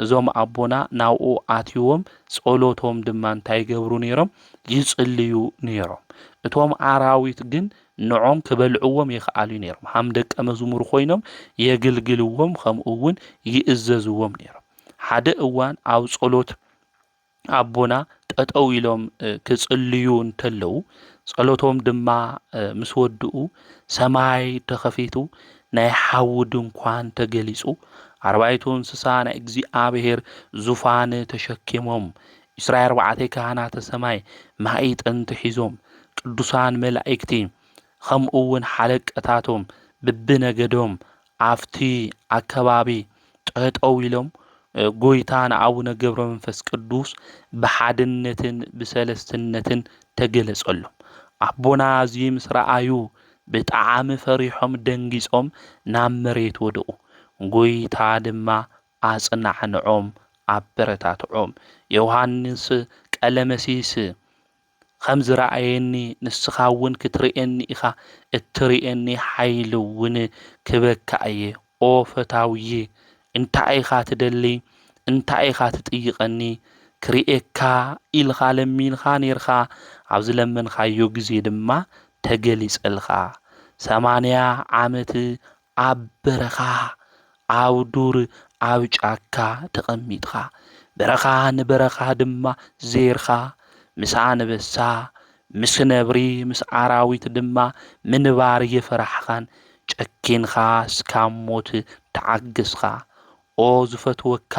እዞም ኣቦና ናብኡ ኣትይዎም ጸሎቶም ድማ እንታይ ይገብሩ ነይሮም? ይጽልዩ ነይሮም። እቶም ኣራዊት ግን ንዖም ክበልዕዎም ይኽኣሉ ነይሮም። ሃም ደቀ መዝሙር ኮይኖም የግልግልዎም ከምኡ እውን ይእዘዝዎም ነይሮም። ሓደ እዋን ኣብ ጸሎት ኣቦና ጠጠው ኢሎም ክጽልዩ እንተለዉ ጸሎቶም ድማ ምስ ወድኡ ሰማይ ተኸፊቱ ናይ ሓዊ ድንኳን ተገሊጹ ኣርባዕቱ እንስሳ ናይ እግዚአብሔር ዙፋን ተሸኪሞም 24 ካህናተ ሰማይ ማዕጠንቲ ሒዞም ቅዱሳን መላእክቲ ከምኡ እውን ሓለቀታቶም ብብነገዶም ኣፍቲ ኣከባቢ ጠጠው ኢሎም ጎይታን ኣቡነ ገብረ መንፈስ ቅዱስ ብሓድነትን ብሰለስትነትን ተገለጸሎም። ኣቦና እዚ ምስ ረኣዩ ብጣዕሚ ፈሪሖም ደንጊጾም ናብ መሬት ወድቁ። ጎይታ ድማ ኣጽናዕንዖም ኣበረታትዖም። ዮሃንስ ቀለመሲስ ከም ዝረኣየኒ ንስኻ እውን ክትርእየኒ ኢኻ፣ እትርእየኒ ሓይሊ እውን ክበካ እየ። ኦ ፈታውዬ እንታይ ኢኻ ትደሊ? እንታይ ኢኻ ትጥይቐኒ? ክሪኤካ ኢልኻ ለሚንኻ ነርኻ ኣብዚ ለመንካዮ ግዜ ድማ ተገሊጸልኻ 80 ዓመት ኣብ በረኻ ኣብ ዱር ኣብ ጫካ ተቐሚጥኻ በረኻ ንበረኻ ድማ ዜርኻ ምስ ኣንበሳ ምስ ነብሪ ምስ ኣራዊት ድማ ምንባር የፈራሕኻን ጨኪንኻ እስካብ ሞት ተዓገስኻ ኦ ዝፈትወካ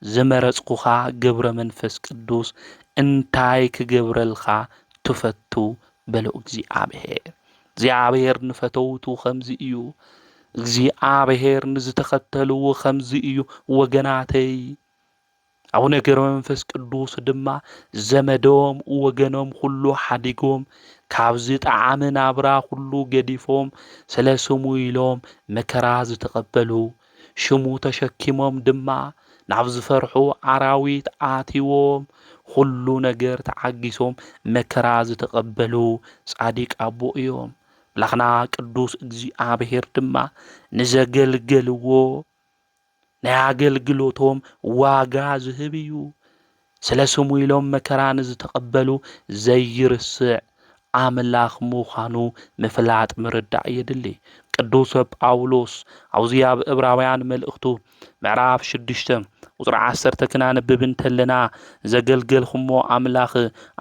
ዝመረጽኩኻ ገብረ መንፈስ ቅዱስ እንታይ ክገብረልኻ ትፈቱ በሎ እግዚአብሔር ንፈተውቱ ኸምዚ እዩ እግዚአብሔር ንዝተኸተልዎ ኸምዚ እዩ ወገናተይ አቡነ ገብረ መንፈስ ቅዱስ ድማ ዘመዶም ወገኖም ሁሉ ሓዲጎም ካብዚ ጣዕመ ናብራ ሁሉ ገዲፎም ስለ ስሙ ኢሎም መከራ ዝተቀበሉ ሽሙ ተሸኪሞም ድማ ናብ ዝፈርሑ ኣራዊት ኣትዎም ሁሉ ነገር ተዓጊሶም መከራ ዝተቀበሉ ጻዲቅ አቦ እዮም። አምላኽና ቅዱስ እግዚአብሔር ድማ ንዘገልገልዎ ናይ ኣገልግሎቶም ዋጋ ዝህብ እዩ። ስለ ስሙ ኢሎም መከራ ንዝተቀበሉ ዘይርስዕ ኣምላኽ ምዃኑ ምፍላጥ ምርዳእ የድሊ። ቅዱስ ጳውሎስ ኣብዚ ኣብ ዕብራውያን መልእኽቱ ምዕራፍ 6 ቁጥሪ 10 ክናነብብ እንተለና ዘገልገልኹሞ ኣምላኽ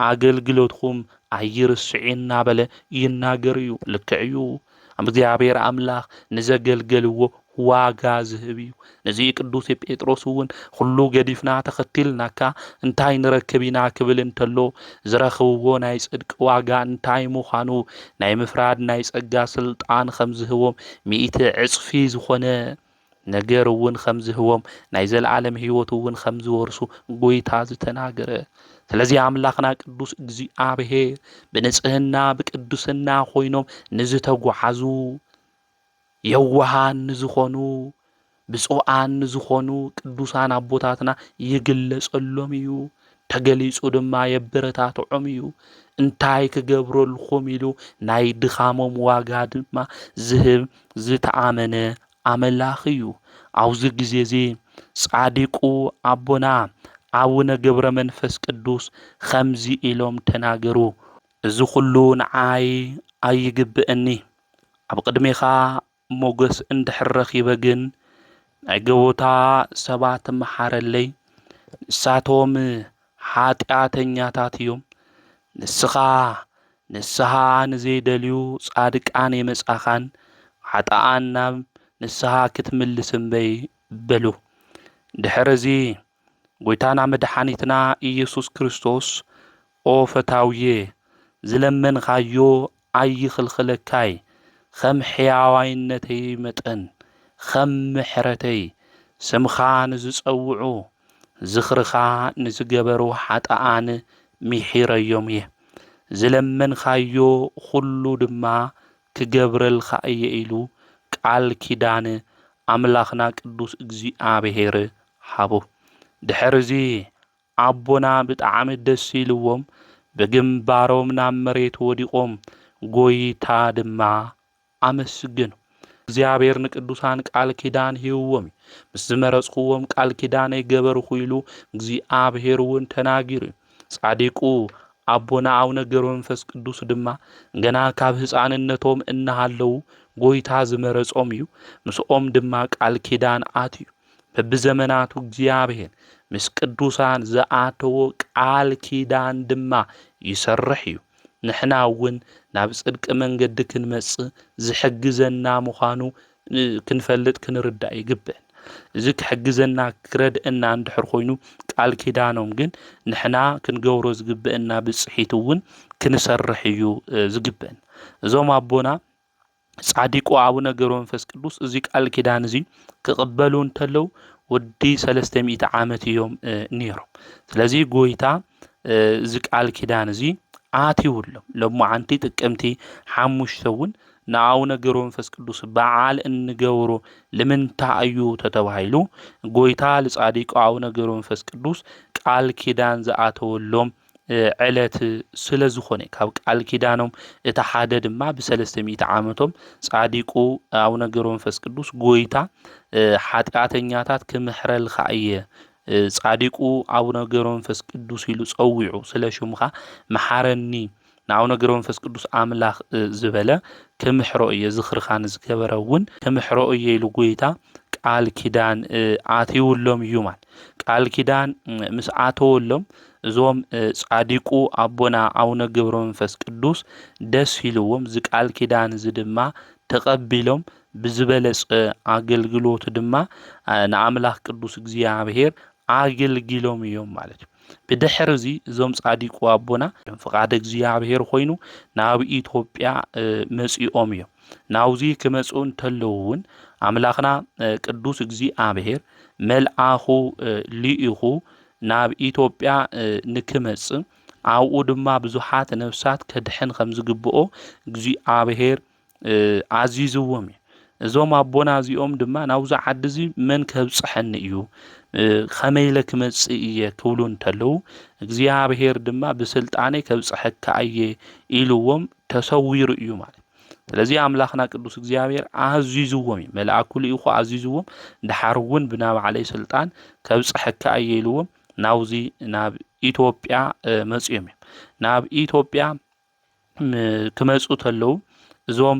ኣገልግሎትኩም ኣይርስዕን እናበለ ይናገር እዩ። ልክዕ እዩ። እግዚአብሔር ኣምላኽ ንዘገልገልዎ ዋጋ ዝህብ እዩ። ነዚ ቅዱስ ጴጥሮስ እውን ሁሉ ገዲፍና ተኸቲልናካ እንታይ ንረክብ ኢና ክብል እንተሎ ዝረኽብዎ ናይ ጽድቂ ዋጋ እንታይ ምዃኑ ናይ ምፍራድ ናይ ጸጋ ስልጣን ከም ዝህቦም 100 ዕጽፊ ዝኾነ ነገር እውን ከም ዝህቦም ናይ ዘለዓለም ህይወት እውን ከም ዝወርሱ ጎይታ ዝተናገረ። ስለዚ ኣምላኽና ቅዱስ እግዚአብሔር ብንጽህና ብቅዱስና ኮይኖም ንዝተጓዓዙ የዋሃን ንዝኾኑ ብፁዓን ንዝኾኑ ቅዱሳን ኣቦታትና ይግለጸሎም እዩ። ተገሊጹ ድማ የበረታትዖም እዩ። እንታይ ክገብረልኩም ኢሉ ናይ ድኻሞም ዋጋ ድማ ዝህብ ዝተኣመነ ኣምላኽ እዩ። ኣብዚ ግዜ እዚ ጻዲቁ ኣቦና አቡነ ገብረ መንፈስ ቅዱስ ከምዚ ኢሎም ተናገሩ። እዚ ኩሉ ንዓይ ኣይግብአኒ ኣብ ቅድሜኻ ሞገስ እንድሕር ረኺበ ግን ናይ ገቦታ ሰባት መሓረለይ ንሳቶም ሓጢአተኛታት እዮም ንስኻ ንዘይደልዩ ጻድቃን የመጻኻን ሓጥኣን ናብ ንስኻ ክትምልስ እምበይ በሉ። ድሕረዚ ጎይታና መድኃኒትና ኢየሱስ ክርስቶስ ኦ ፈታውዬ ዝለመንካዮ ኣይኽልኽለካይ ከም ሕያዋይነተይ መጠን ከም ምሕረተይ ስምኻ ንዝጸውዑ ዝኽርኻ ንዝገበሩ ሓጥኣን ምሒረዮም እየ ዝለመንካዮ ሁሉ ድማ ክገብረልካ እየ ኢሉ ቃል ኪዳን ኣምላኽና ቅዱስ እግዚአብሔር ሃቦ። ድሕርዚ ኣቦና ብጣዕሚ ደስ ኢልዎም ብግንባሮም ናብ መሬት ወዲቆም ጎይታ ድማ ኣመስግኑ። እግዚአብሔር ንቅዱሳን ቃል ኪዳን ሂብዎም ምስ ዝመረጽክዎም ቃል ኪዳን ይገበርኩ ኢሉ እግዚአብሔር እውን ተናጊሩ። ጻዲቁ ኣቦና አቡነ ገብረ መንፈስ ቅዱስ ድማ ገና ካብ ህፃንነቶም እናሃለው ጎይታ ዝመረጾም እዩ። ምስኦም ድማ ቃል ኪዳን አትዩ። በብዘመናቱ እግዚአብሔር ምስ ቅዱሳን ዝኣተዎ ቃል ኪዳን ድማ ይሰርሕ እዩ። ንሕና እውን ናብ ጽድቂ መንገዲ ክንመጽእ ዝሕግዘና ምዃኑ ክንፈልጥ ክንርዳእ ይግብአን። እዚ ክሕግዘና ክረድአና እንድሕር ኮይኑ ቃል ኪዳኖም ግን ንሕና ክንገብሮ ዝግብአና ብጽሒት እውን ክንሰርሕ እዩ ዝግብአን። እዞም ኣቦና ጻዲቁ አቡነ ገብረ መንፈስ ቅዱስ እዚ ቃል ኪዳን እዚ ክቕበሉ እንተለው ወዲ 300 ዓመት እዮም ነይሮም። ስለዚ ጎይታ እዚ ቃል ኪዳን እዚ ኣትይውሎም ሎማዓንቲ ጥቅምቲ 5 እውን ንአቡነ ገብረ መንፈስ ቅዱስ በዓል እንገብሮ ለምንታይ እዩ ተተባሂሉ ጎይታ ለጻዲቁ አቡነ ገብረ መንፈስ ቅዱስ ቃል ኪዳን ዝኣተወሎም ዕለት ስለ ዝኾነ ካብ ቃል ኪዳኖም እቲ ሓደ ድማ ብ300 ዓመቶም ጻዲቁ አቡነ ገብረ መንፈስ ቅዱስ ጎይታ ሓጢአተኛታት ክምሕረልካ እየ ጻዲቁ አቡነ ገብረ መንፈስ ቅዱስ ኢሉ ጸዊዑ ስለ ሽሙኻ መሓረኒ ንአቡነ ገብረ መንፈስ ቅዱስ አምላኽ ዝበለ ክምሕሮ እየ ዝኽርኻ ንዝገበረ እውን ክምሕሮ እየ ኢሉ ጎይታ ቃል ኪዳን ኣትይውሎም እዩ ማለት ቃል ኪዳን ምስ ኣተወሎም እዞም ጻዲቁ አቦና አቡነ ገብረ መንፈስ ቅዱስ ደስ ኢልዎም ዝ ቃል ኪዳን ዝ ድማ ተቐቢሎም ብዝበለጸ አገልግሎት ድማ ንኣምላኽ ቅዱስ እግዚአብሔር አገልግሎም እዮም ማለት ብድሕሪ እዚ እዞም ጻዲቁ አቦና ፍቃድ እግዚአብሔር ኮይኑ ናብ ኢትዮጵያ መጺኦም እዮም ናውዚ ክመጹ እንተለውን አምላኽና ቅዱስ እግዚአብሔር መልአኹ ሊኢኹ ናብ ኢትዮጵያ ንክመጽእ ኣብኡ ድማ ብዙሓት ነፍሳት ከድሕን ከም ዝግብኦ እግዚአብሔር ኣዚዝዎም እዞም አቦና እዚኦም ድማ ናብዚ ዓዲ እዚ መን ከብጽሐኒ እዩ ከመይ ኢለ ክመጽእ እየ ክብሉ እንተለዉ እግዚአብሔር ድማ ብስልጣኔ ከብጽሐካ እየ ኢልዎም ተሰዊሩ እዩ ማለት ስለዚህ አምላኽና ቅዱስ እግዚአብሔር ኣዚዝዎም መልአኩ ሊኢኹ ኣዚዝዎም ድሓር እውን ብናብዓለይ ስልጣን ከብጽሐካ እየ ኢልዎም ናውዚ ናብ ኢትዮጵያ መጽኦም ናብ ኢትዮጵያ ክመጹ ተለዉ እዞም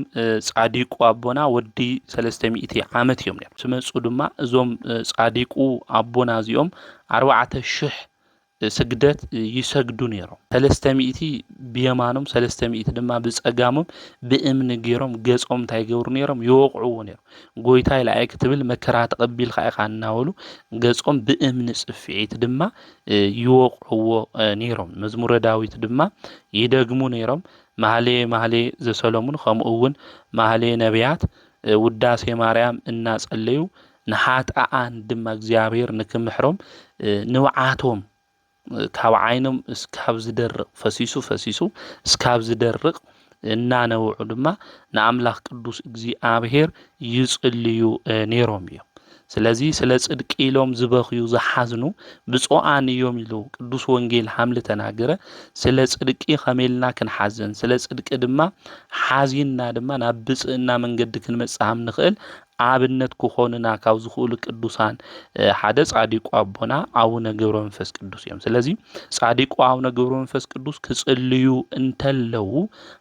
ጻዲቁ አቦና ወዲ 300 ዓመት እዮም ነይሮም ስመጹ ድማ እዞም ጻዲቁ አቦና እዚኦም 4000 ስግደት ይሰግዱ ነይሮም 300 ብየማኖም 300 ድማ ብጸጋሞም ብእምኒ ገይሮም ገጾም እንታይ ገብሩ ነይሮም ይወቅዑዎ ነይሮም ጎይታይ ላይ ክትብል መከራ ተቀቢልካ ኢኻ እናበሉ ገጾም ብእምኒ ጽፍዒት ድማ ይወቅዑዎ ነይሮም መዝሙረ ዳዊት ድማ ይደግሙ ነይሮም ማህሌ ዘሰሎሙን ከምኡውን ማህሌ ነቢያት ውዳሴ ማርያም እናጸለዩ ንሓጣኣን ድማ እግዚአብሔር ንክምሕሮም ንውዓቶም ካብ ዓይኖም እስካብ ዝደርቕ ፈሲሱ እስካብ ዝደርቕ እናነውዑ ድማ ንኣምላኽ ቅዱስ እግዚአብሔር ይጽልዩ ነይሮም እዮም ስለዚህ ስለ ጽድቂ ኢሎም ዝበኽዩ ዝሓዝኑ ብፁዓን እዮም ኢሉ ቅዱስ ወንጌል ሐምለ ተናገረ ስለ ጽድቂ ከመይልና ክንሓዘን ስለ ጽድቂ ድማ ሓዚንና ድማ ናብ ብጽእና መንገዲ ክንመጽኣም ንኽእል አብነት ክኾኑና ካብ ዝኽእሉ ቅዱሳን ሓደ ጻዲቁ አቦና አቡነ ገብረ መንፈስ ቅዱስ እዮም ስለዚህ ጻዲቁ አቡነ ገብረ መንፈስ ቅዱስ ክጽልዩ እንተለዉ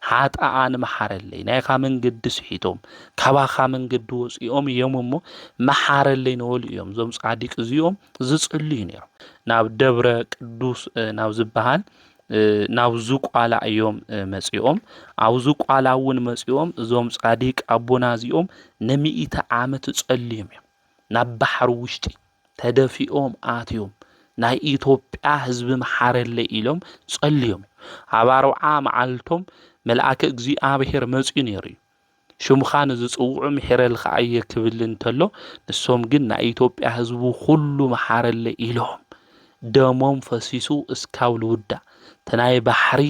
ሓጣኣን መሓረለይ ናይኻ መንገዲ ስሒቶም ካባኻ መንገዲ ወፂኦም እዮም እሞ መሓረለይ ንበሉ እዮም ዞም ጻዲቅ እዚኦም ዝጽልዩ ነይሮም ናብ ደብረ ቅዱስ ናብ ዝበሃል ናብ ዙቋላ እዮም መጽኦም ኣብ ዙቋላ እውን መጽኦም እዞም ጻዲቅ አቦና እዚኦም ነ100 ዓመት ጸልዮም እዮም ናብ ባሕር ውሽጢ ተደፊኦም ኣትዮም ናይ ኢትዮጵያ ህዝቢ መሓረለይ ኢሎም ጸልዮም ኣብ 40 መዓልቶም መልአከ እግዚአብሔር መጽኡ ነይሩ ሽሙኻ ንዝጽውዑ ምሕረልካ እየ ክብል እንተሎ ንሶም ግን ናይ ኢትዮጵያ ህዝቡ ሁሉ መሓረለይ ኢሎም ደሞም ፈሲሱ እስካብ ልውዳእ ተናይ ባሕሪ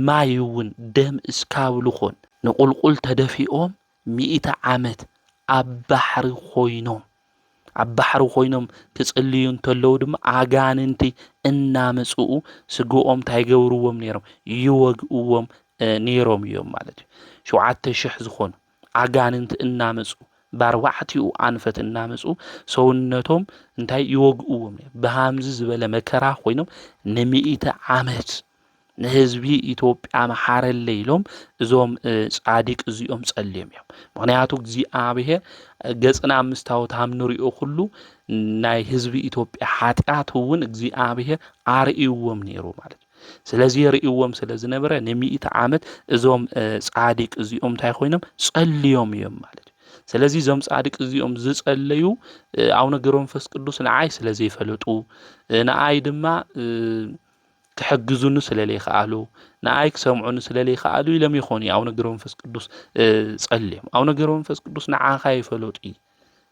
ማይውን ደም እስካብ ልኾን ንቁልቁል ተደፊኦም 100 ዓመት ኣብ ባሕሪ ኾይኖም ክጽልዩ እንተለዉ ድማ ኣጋንንቲ እናመጽኡ ስግኦም ታይገብርዎም ነይሮም ይወግኡዎም ነይሮም እዮም ማለት እዩ 7000 ዝኾኑ ኣጋንንቲ እናመጹ ባርባዕቲኡ አንፈት እናመጹ ሰውነቶም እንታይ ይወግኡዎም በሃምዝ ዝበለ መከራ ኾይኖም ነ100 ዓመት ንህዝቢ ኢትዮጵያ መሓረለይ ኢሎም እዞም ጻዲቅ እዚኦም ጸልዮም እዮም ምክንያቱ እግዚአብሔር ገጽና ምስታወታም ንሪኦ ሁሉ ናይ ህዝቢ ኢትዮጵያ ኃጢአት እውን እግዚአብሔር አርኢዎም ነይሩ ማለት ስለዚህ ርኢዎም ስለዝነበረ ነ100 ዓመት እዞም ጻዲቅ እዚኦም እንታይ ኾይኖም ጸልዮም እዮም ማለት ስለዚህ ዞም ጻዲቅ እዚኦም ዝጸለዩ አቡነ ገብረ መንፈስ ቅዱስ ንዓይ ስለዘይፈለጡ ንዓይ ድማ ክሕግዙኒ ስለለይከኣሉ ንዓይ ክሰምዑኒ ስለለይከኣሉ ኢሎም ይኾኑ አቡነ ገብረ መንፈስ ቅዱስ ጸልዮም አቡነ ገብረ መንፈስ ቅዱስ ንዓኻ ይፈለጡ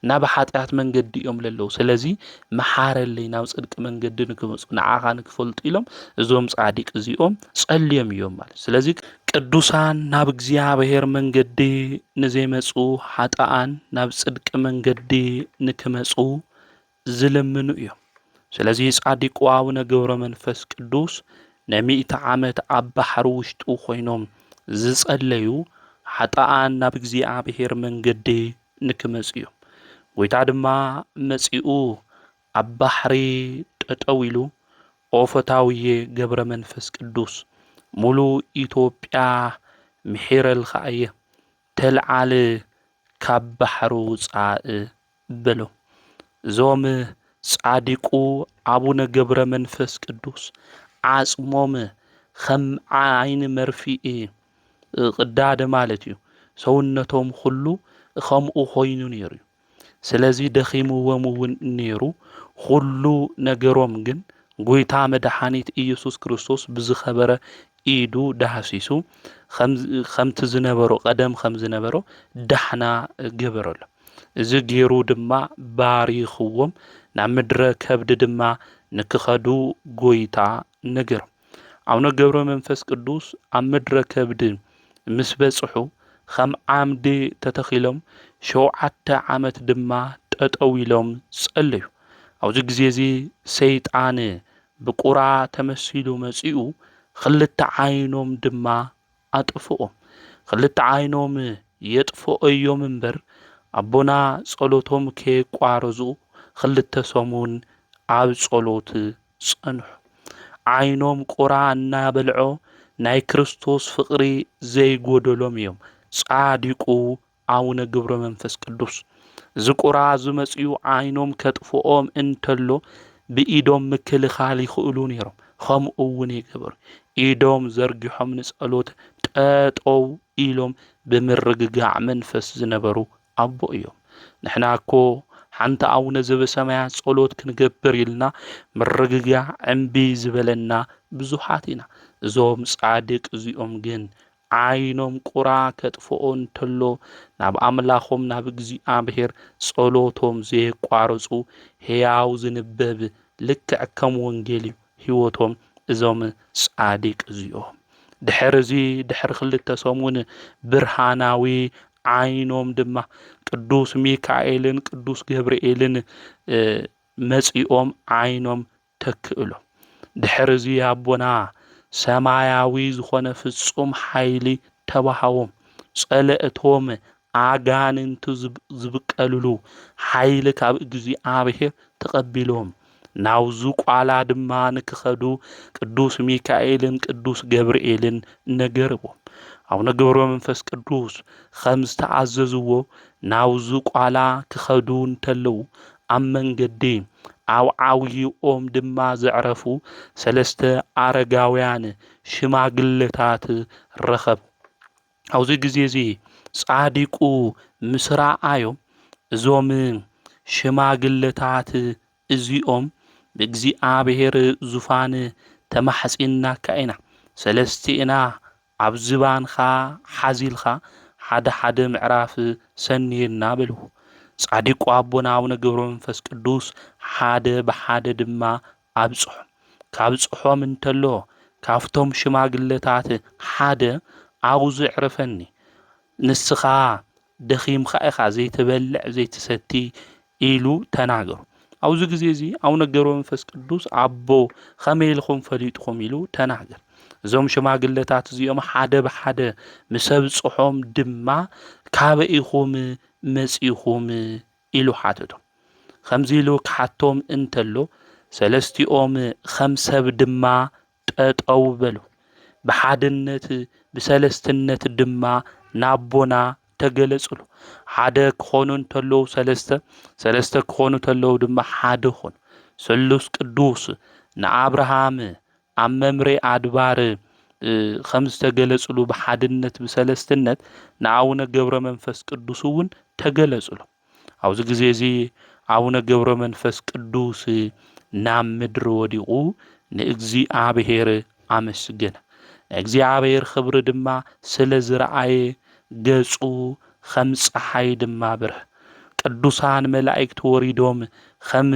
ናብ ኃጢአት መንገዲ እዮም ለለው ስለዚህ መሓረለይ ናብ ጽድቂ መንገዲ ንክመጹ ንዓኻ ንክፈልጡ ኢሎም እዞም ጻዲቅ እዚኦም ጸልዮም እዮም ማለት ስለዚህ ቅዱሳን ናብ እግዚአብሔር መንገዲ ንዘይመጹ ኃጣኣን ናብ ጽድቂ መንገዲ ንክመጹ ዝለምኑ እዮም ስለዚህ ጻዲቁ አቡነ ገብረ መንፈስ ቅዱስ ነ100 ዓመት ኣብ ባሕሪ ውሽጡ ኾይኖም ዝጸለዩ ኃጣኣን ናብ እግዚአብሔር መንገዲ ንክመጹ እዮም ጎይታ ድማ መጺኡ ኣብ ባሕሪ ጠጠው ኢሉ ኦፈታውዬ ገብረ መንፈስ ቅዱስ ሙሉእ ኢትዮጵያ ምሒረልካ እየ ተልዓል ካብ ባሕሩ ውፃእ በሎ። እዞም ጻዲቁ ኣቡነ ገብረ መንፈስ ቅዱስ ዓጽሞም ከም ዓይኒ መርፊእ ቅዳደ ማለት እዩ ሰውነቶም ኩሉ ከምኡ ኮይኑ ነይሩ እዩ። ስለዚ ደኺምዎም እውን ነይሩ። ኩሉ ነገሮም ግን ጎይታ መድሓኒት ኢየሱስ ክርስቶስ ብዝኸበረ ኢዱ ዳሃሲሱ ከምቲ ዝነበሮ ቀደም ከም ዝነበሮ ዳሕና ገበረሎ። እዚ ገይሩ ድማ ባሪኽዎም ናብ ምድረ ከብዲ ድማ ንክኸዱ ጎይታ ነገሮም። ኣቡነ ገብረ መንፈስ ቅዱስ ኣብ ምድረ ከብዲ ምስ በጽሑ ከም ዓምዲ ተተኺሎም 7 ዓመት ድማ ጠጠው ኢሎም ጸለዩ። ኣብዚ ግዜ እዚ ሰይጣን ብቁራ ተመሲሉ መጺኡ ክልተ ዓይኖም ድማ ኣጥፍኦም። ክልተ ዓይኖም የጥፍኦ እዮም እምበር ኣቦና ጸሎቶም ከየቋረጹ ክልተ ሰሙን ኣብ ጸሎት ጸንሑ። ዓይኖም ቁራ እናበልዖ ናይ ክርስቶስ ፍቕሪ ዘይጎደሎም እዮም ጻዲቁ ኣቡነ ገብረ መንፈስ ቅዱስ። እዚ ቁራ ዝመጽኡ ዓይኖም ከጥፍኦም እንተሎ ብኢዶም ምክልኻል ይኽእሉ ነይሮም። ከምኡ እውን ይገበሩ። ኢዶም ዘርጊሖም ንጸሎት ጠጠው ኢሎም ብምርግጋዕ መንፈስ ዝነበሩ ኣቦ እዮም። ንሕና እኮ ሓንቲ ኣቡነ ዘበሰማያት ጸሎት ክንገብር ኢልና ምርግጋዕ እምቢ ዝበለና ብዙሓት ኢና። እዞም ጻድቅ እዚኦም ግን ዓይኖም ቁራ ከጥፍኦ እንተሎ ናብ ኣምላኾም ናብ እግዚኣብሔር ጸሎቶም ዘየቋረጹ ሕያው ዝንበብ ልክዕ ከም ወንጌል እዩ ህይወቶም እዞም ጻድቅ እዚኦም። ድሕሪ ክልተ ሰሙን ብርሃናዊ ዓይኖም ድማ ቅዱስ ሚካኤልን ቅዱስ ገብርኤልን መጺኦም ዓይኖም ተክእሎም። ድሕሪ እዚ ኣቦና ሰማያዊ ዝኾነ ፍጹም ሓይሊ ተባሃቦም። ጸለእቶም ኣጋንንቲ ዝብቀልሉ ሓይሊ ካብ እግዚኣብሔር ተቐቢሎም ናብዙ ቋላ ድማ ንክኸዱ ቅዱስ ሚካኤልን ቅዱስ ገብርኤልን ነገርዎም። ኣቡነ ገብረ መንፈስ ቅዱስ ከም ዝተኣዘዝዎ ናብዙ ቋላ ክኸዱ እንተለዉ ኣብ መንገዲ ኣብ ዓብዪ ኦም ድማ ዘዕረፉ 3 ኣረጋውያን ሽማግለታት ረኸብ። ኣብዚ ግዜ እዚ ጻዲቁ ምስ ረኣዮም እዞም ሽማግለታት እዚኦም ብእግዚኣብሔር ዙፋን ተማሕጺንናካ ኢና፣ ሰለስቲና ኣብ ዝባንኻ ሓዚልካ ሓደ ሓደ ምዕራፍ ሰኒየና በልዎ። ጻዲቁ ኣቦና ኣቡነ ገብረ መንፈስ ቅዱስ ሓደ ብሓደ ድማ ኣብጽሖም። ካብጽሖም እንተሎ ካብቶም ሽማግለታት ሓደ ኣብኡ ዘዕርፈኒ ንስኻ ደኺምካ ኢኻ ዘይትበልዕ ዘይትሰቲ ኢሉ ተናገሩ። ኣብዚ ግዜ እዚ ኣቡነ ገብረ መንፈስ ቅዱስ ኣቦ ከመይ ኢልኩም ፈሊጥኩም ኢሉ ተናገር። እዞም ሽማግለታት እዚኦም ሓደ ብሓደ ምስ ኣብጽሖም ድማ ካበኢኹም መጺኹም ኢሉ ሓተቶም። ከምዚ ኢሉ ክሓቶም እንተሎ ሰለስቲኦም ከም ሰብ ድማ ጠጠው በሉ። ብሓድነት ብሰለስትነት ድማ ናቦና ተገለጹሉ። ሓደ ክኾኑ እንተለዉ ሰለስተ ክኾኑ እንተለዉ ድማ ሓደ ኾኑ። ስሉስ ቅዱስ ንኣብርሃም ኣብ መምሬ ኣድባር ከም ዝተገለጹሉ ብሓድነት ብሰለስትነት ንኣቡነ ገብረ መንፈስ ቅዱስ እውን ተገለጹሉ። ኣብዚ ግዜ እዚ ኣቡነ ገብረ መንፈስ ቅዱስ ናብ ምድሪ ወዲቑ ንእግዚኣብሔር ኣመስገነ። እግዚአብሔር ክብሪ ድማ ስለ ዝረአየ ገጹ ከም ፀሓይ ድማ በርህ። ቅዱሳን መላእክት ወሪዶም ከም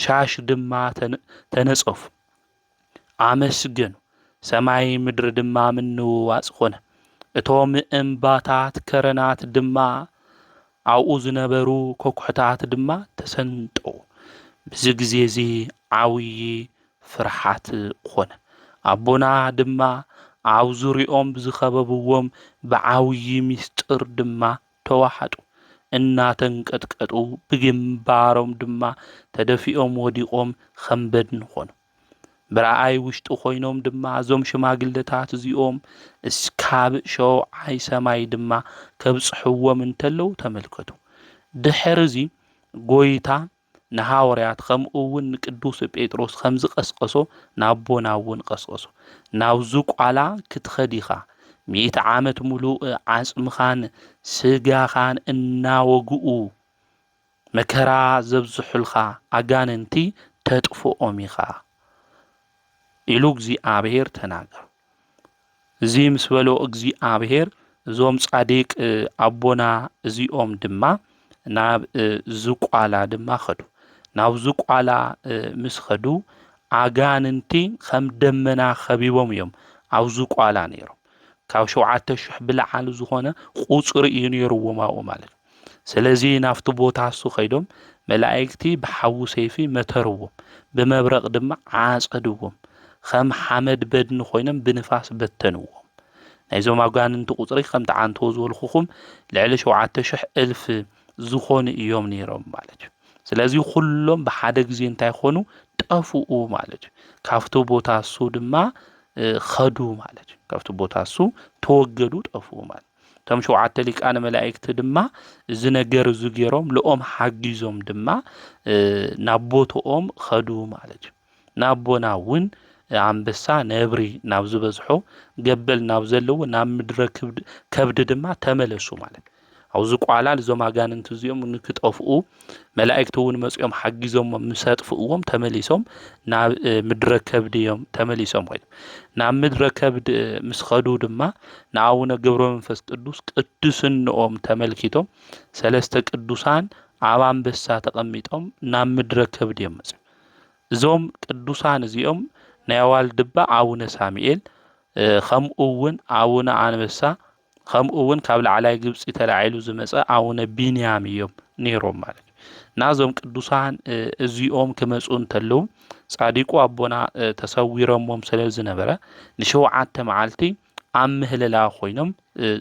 ሻሽ ድማ ተነጸፉ ኣመስገኑ። ሰማይ ምድሪ ድማ ምንውዋፅ ኾነ። እቶም እምባታት ከረናት ድማ ኣብኡ ዝነበሩ ኮኩሕታት ድማ ተሰንጠቁ። ብዚ ግዜ እዚ ዓብዪ ፍርሓት ኾነ። ኣቦና ድማ ኣብ ዙርዮኦም ብዝኸበብዎም ብዓብዪ ምስጢር ድማ ተዋሓጡ። እናተንቀጥቀጡ ብግንባሮም ድማ ተደፊኦም ወዲቆም ኸምበድን ኾኑ ብረኣይ ውሽጢ ኾይኖም ድማ እዞም ሽማግለታት እዚኦም እስካብ ሸውዓይ ሰማይ ድማ ከብጽሕዎም እንተለው ተመልከቱ። ድሕሪ እዚ ጎይታ ንሐዋርያት ከምኡውን ንቅዱስ ጴጥሮስ ከም ዝቀስቀሶ ናቦና እውን ቀስቀሶ። ናብዚ ቋላ ክትኸድ ኢኻ 100 ዓመት ሙሉእ ዓጽምኻን ስጋኻን እናወግኡ መከራ ዘብዝሑልኻ ኣጋንንቲ ተጥፍኦም ኢኻ ኢሉ እግዚአብሔር ተናገሩ። እዚ ምስ በሎ እግዚአብሔር እዞም ጻዲቅ ኣቦና እዚኦም ድማ ናብ ዝቋላ ድማ ኸዱ። ናብ ዝቋላ ምስ ኸዱ ኣጋንንቲ ከም ደመና ኸቢቦም እዮም ኣብ ዝቋላ ነይሮም። ካብ 7,000 ብላዕሊ ዝኾነ ቁጽሪ እዩ ነይሩዎም ኣብኡ ማለት። ስለዚ ናፍቲ ቦታ እሱ ኸይዶም መላእክቲ ብሓዊ ሰይፊ መተርዎም፣ ብመብረቕ ድማ ዓጸድዎም፣ ከም ሓመድ በድኒ ኾይኖም ብንፋስ በተንዎም። ናይዞም ኣጋንንቲ ቁጽሪ ከም ተዓንተዎ ዝበልኹኹም ልዕሊ 7,000 ዝኾኑ እዮም ነይሮም ማለት እዩ። ስለዚ ኩሎም ብሓደ ግዜ እንታይ ኾኑ ጠፍኡ ማለት እዩ። ካብቲ ቦታ እሱ ድማ ኸዱ ማለት እዩ። ካብቲ ቦታ እሱ ተወገዱ ጠፍኡ ማለት እዩ። እቶም 7 ሊቃነ መላእክቲ ድማ እዚ ነገር እዚ ገይሮም ልኦም ሓጊዞም ድማ ናብ ቦትኦም ኸዱ ማለት እዩ። ናቦና እውን አንበሳ ነብሪ ናብ ዝበዝሖ ገበል ናብ ዘለዎ ናብ ምድረ ከብዲ ድማ ተመለሱ ማለት ኣብዚ ቋላ እዞም ኣጋንንቲ እዚኦም ንክጠፍኡ መላእክቲ እውን መጽኦም ሓጊዞም ምሰጥፍዎም ተመሊሶም ናብ ምድረ ከብዲ እዮም ተመሊሶም ኾይኑ ናብ ምድረ ከብዲ ምስ ኸዱ ድማ ንኣቡነ ገብረ መንፈስ ቅዱስ ቅዱስንኦም ተመልኪቶም 3 ቅዱሳን ኣብ አንበሳ ተቐሚጦም ናብ ምድረ ከብዲ እዮም መጽ እዞም ቅዱሳን እዚኦም ናይ ዋልድባ ኣቡነ ሳሙኤል ከምኡውን ኣቡነ አንበሳ ከምኡውን ካብ ላዕላይ ግብጽ ተላዒሉ ዝመጸ ኣቡነ ቢንያም እዮም ነይሮም ማለት እዩ። ናዞም ቅዱሳን እዚኦም ክመጹ እንተለው ጻዲቁ ኣቦና ተሰዊሮሞም ስለ ዝነበረ ን7 መዓልቲ ኣብ ምህለላ ኾይኖም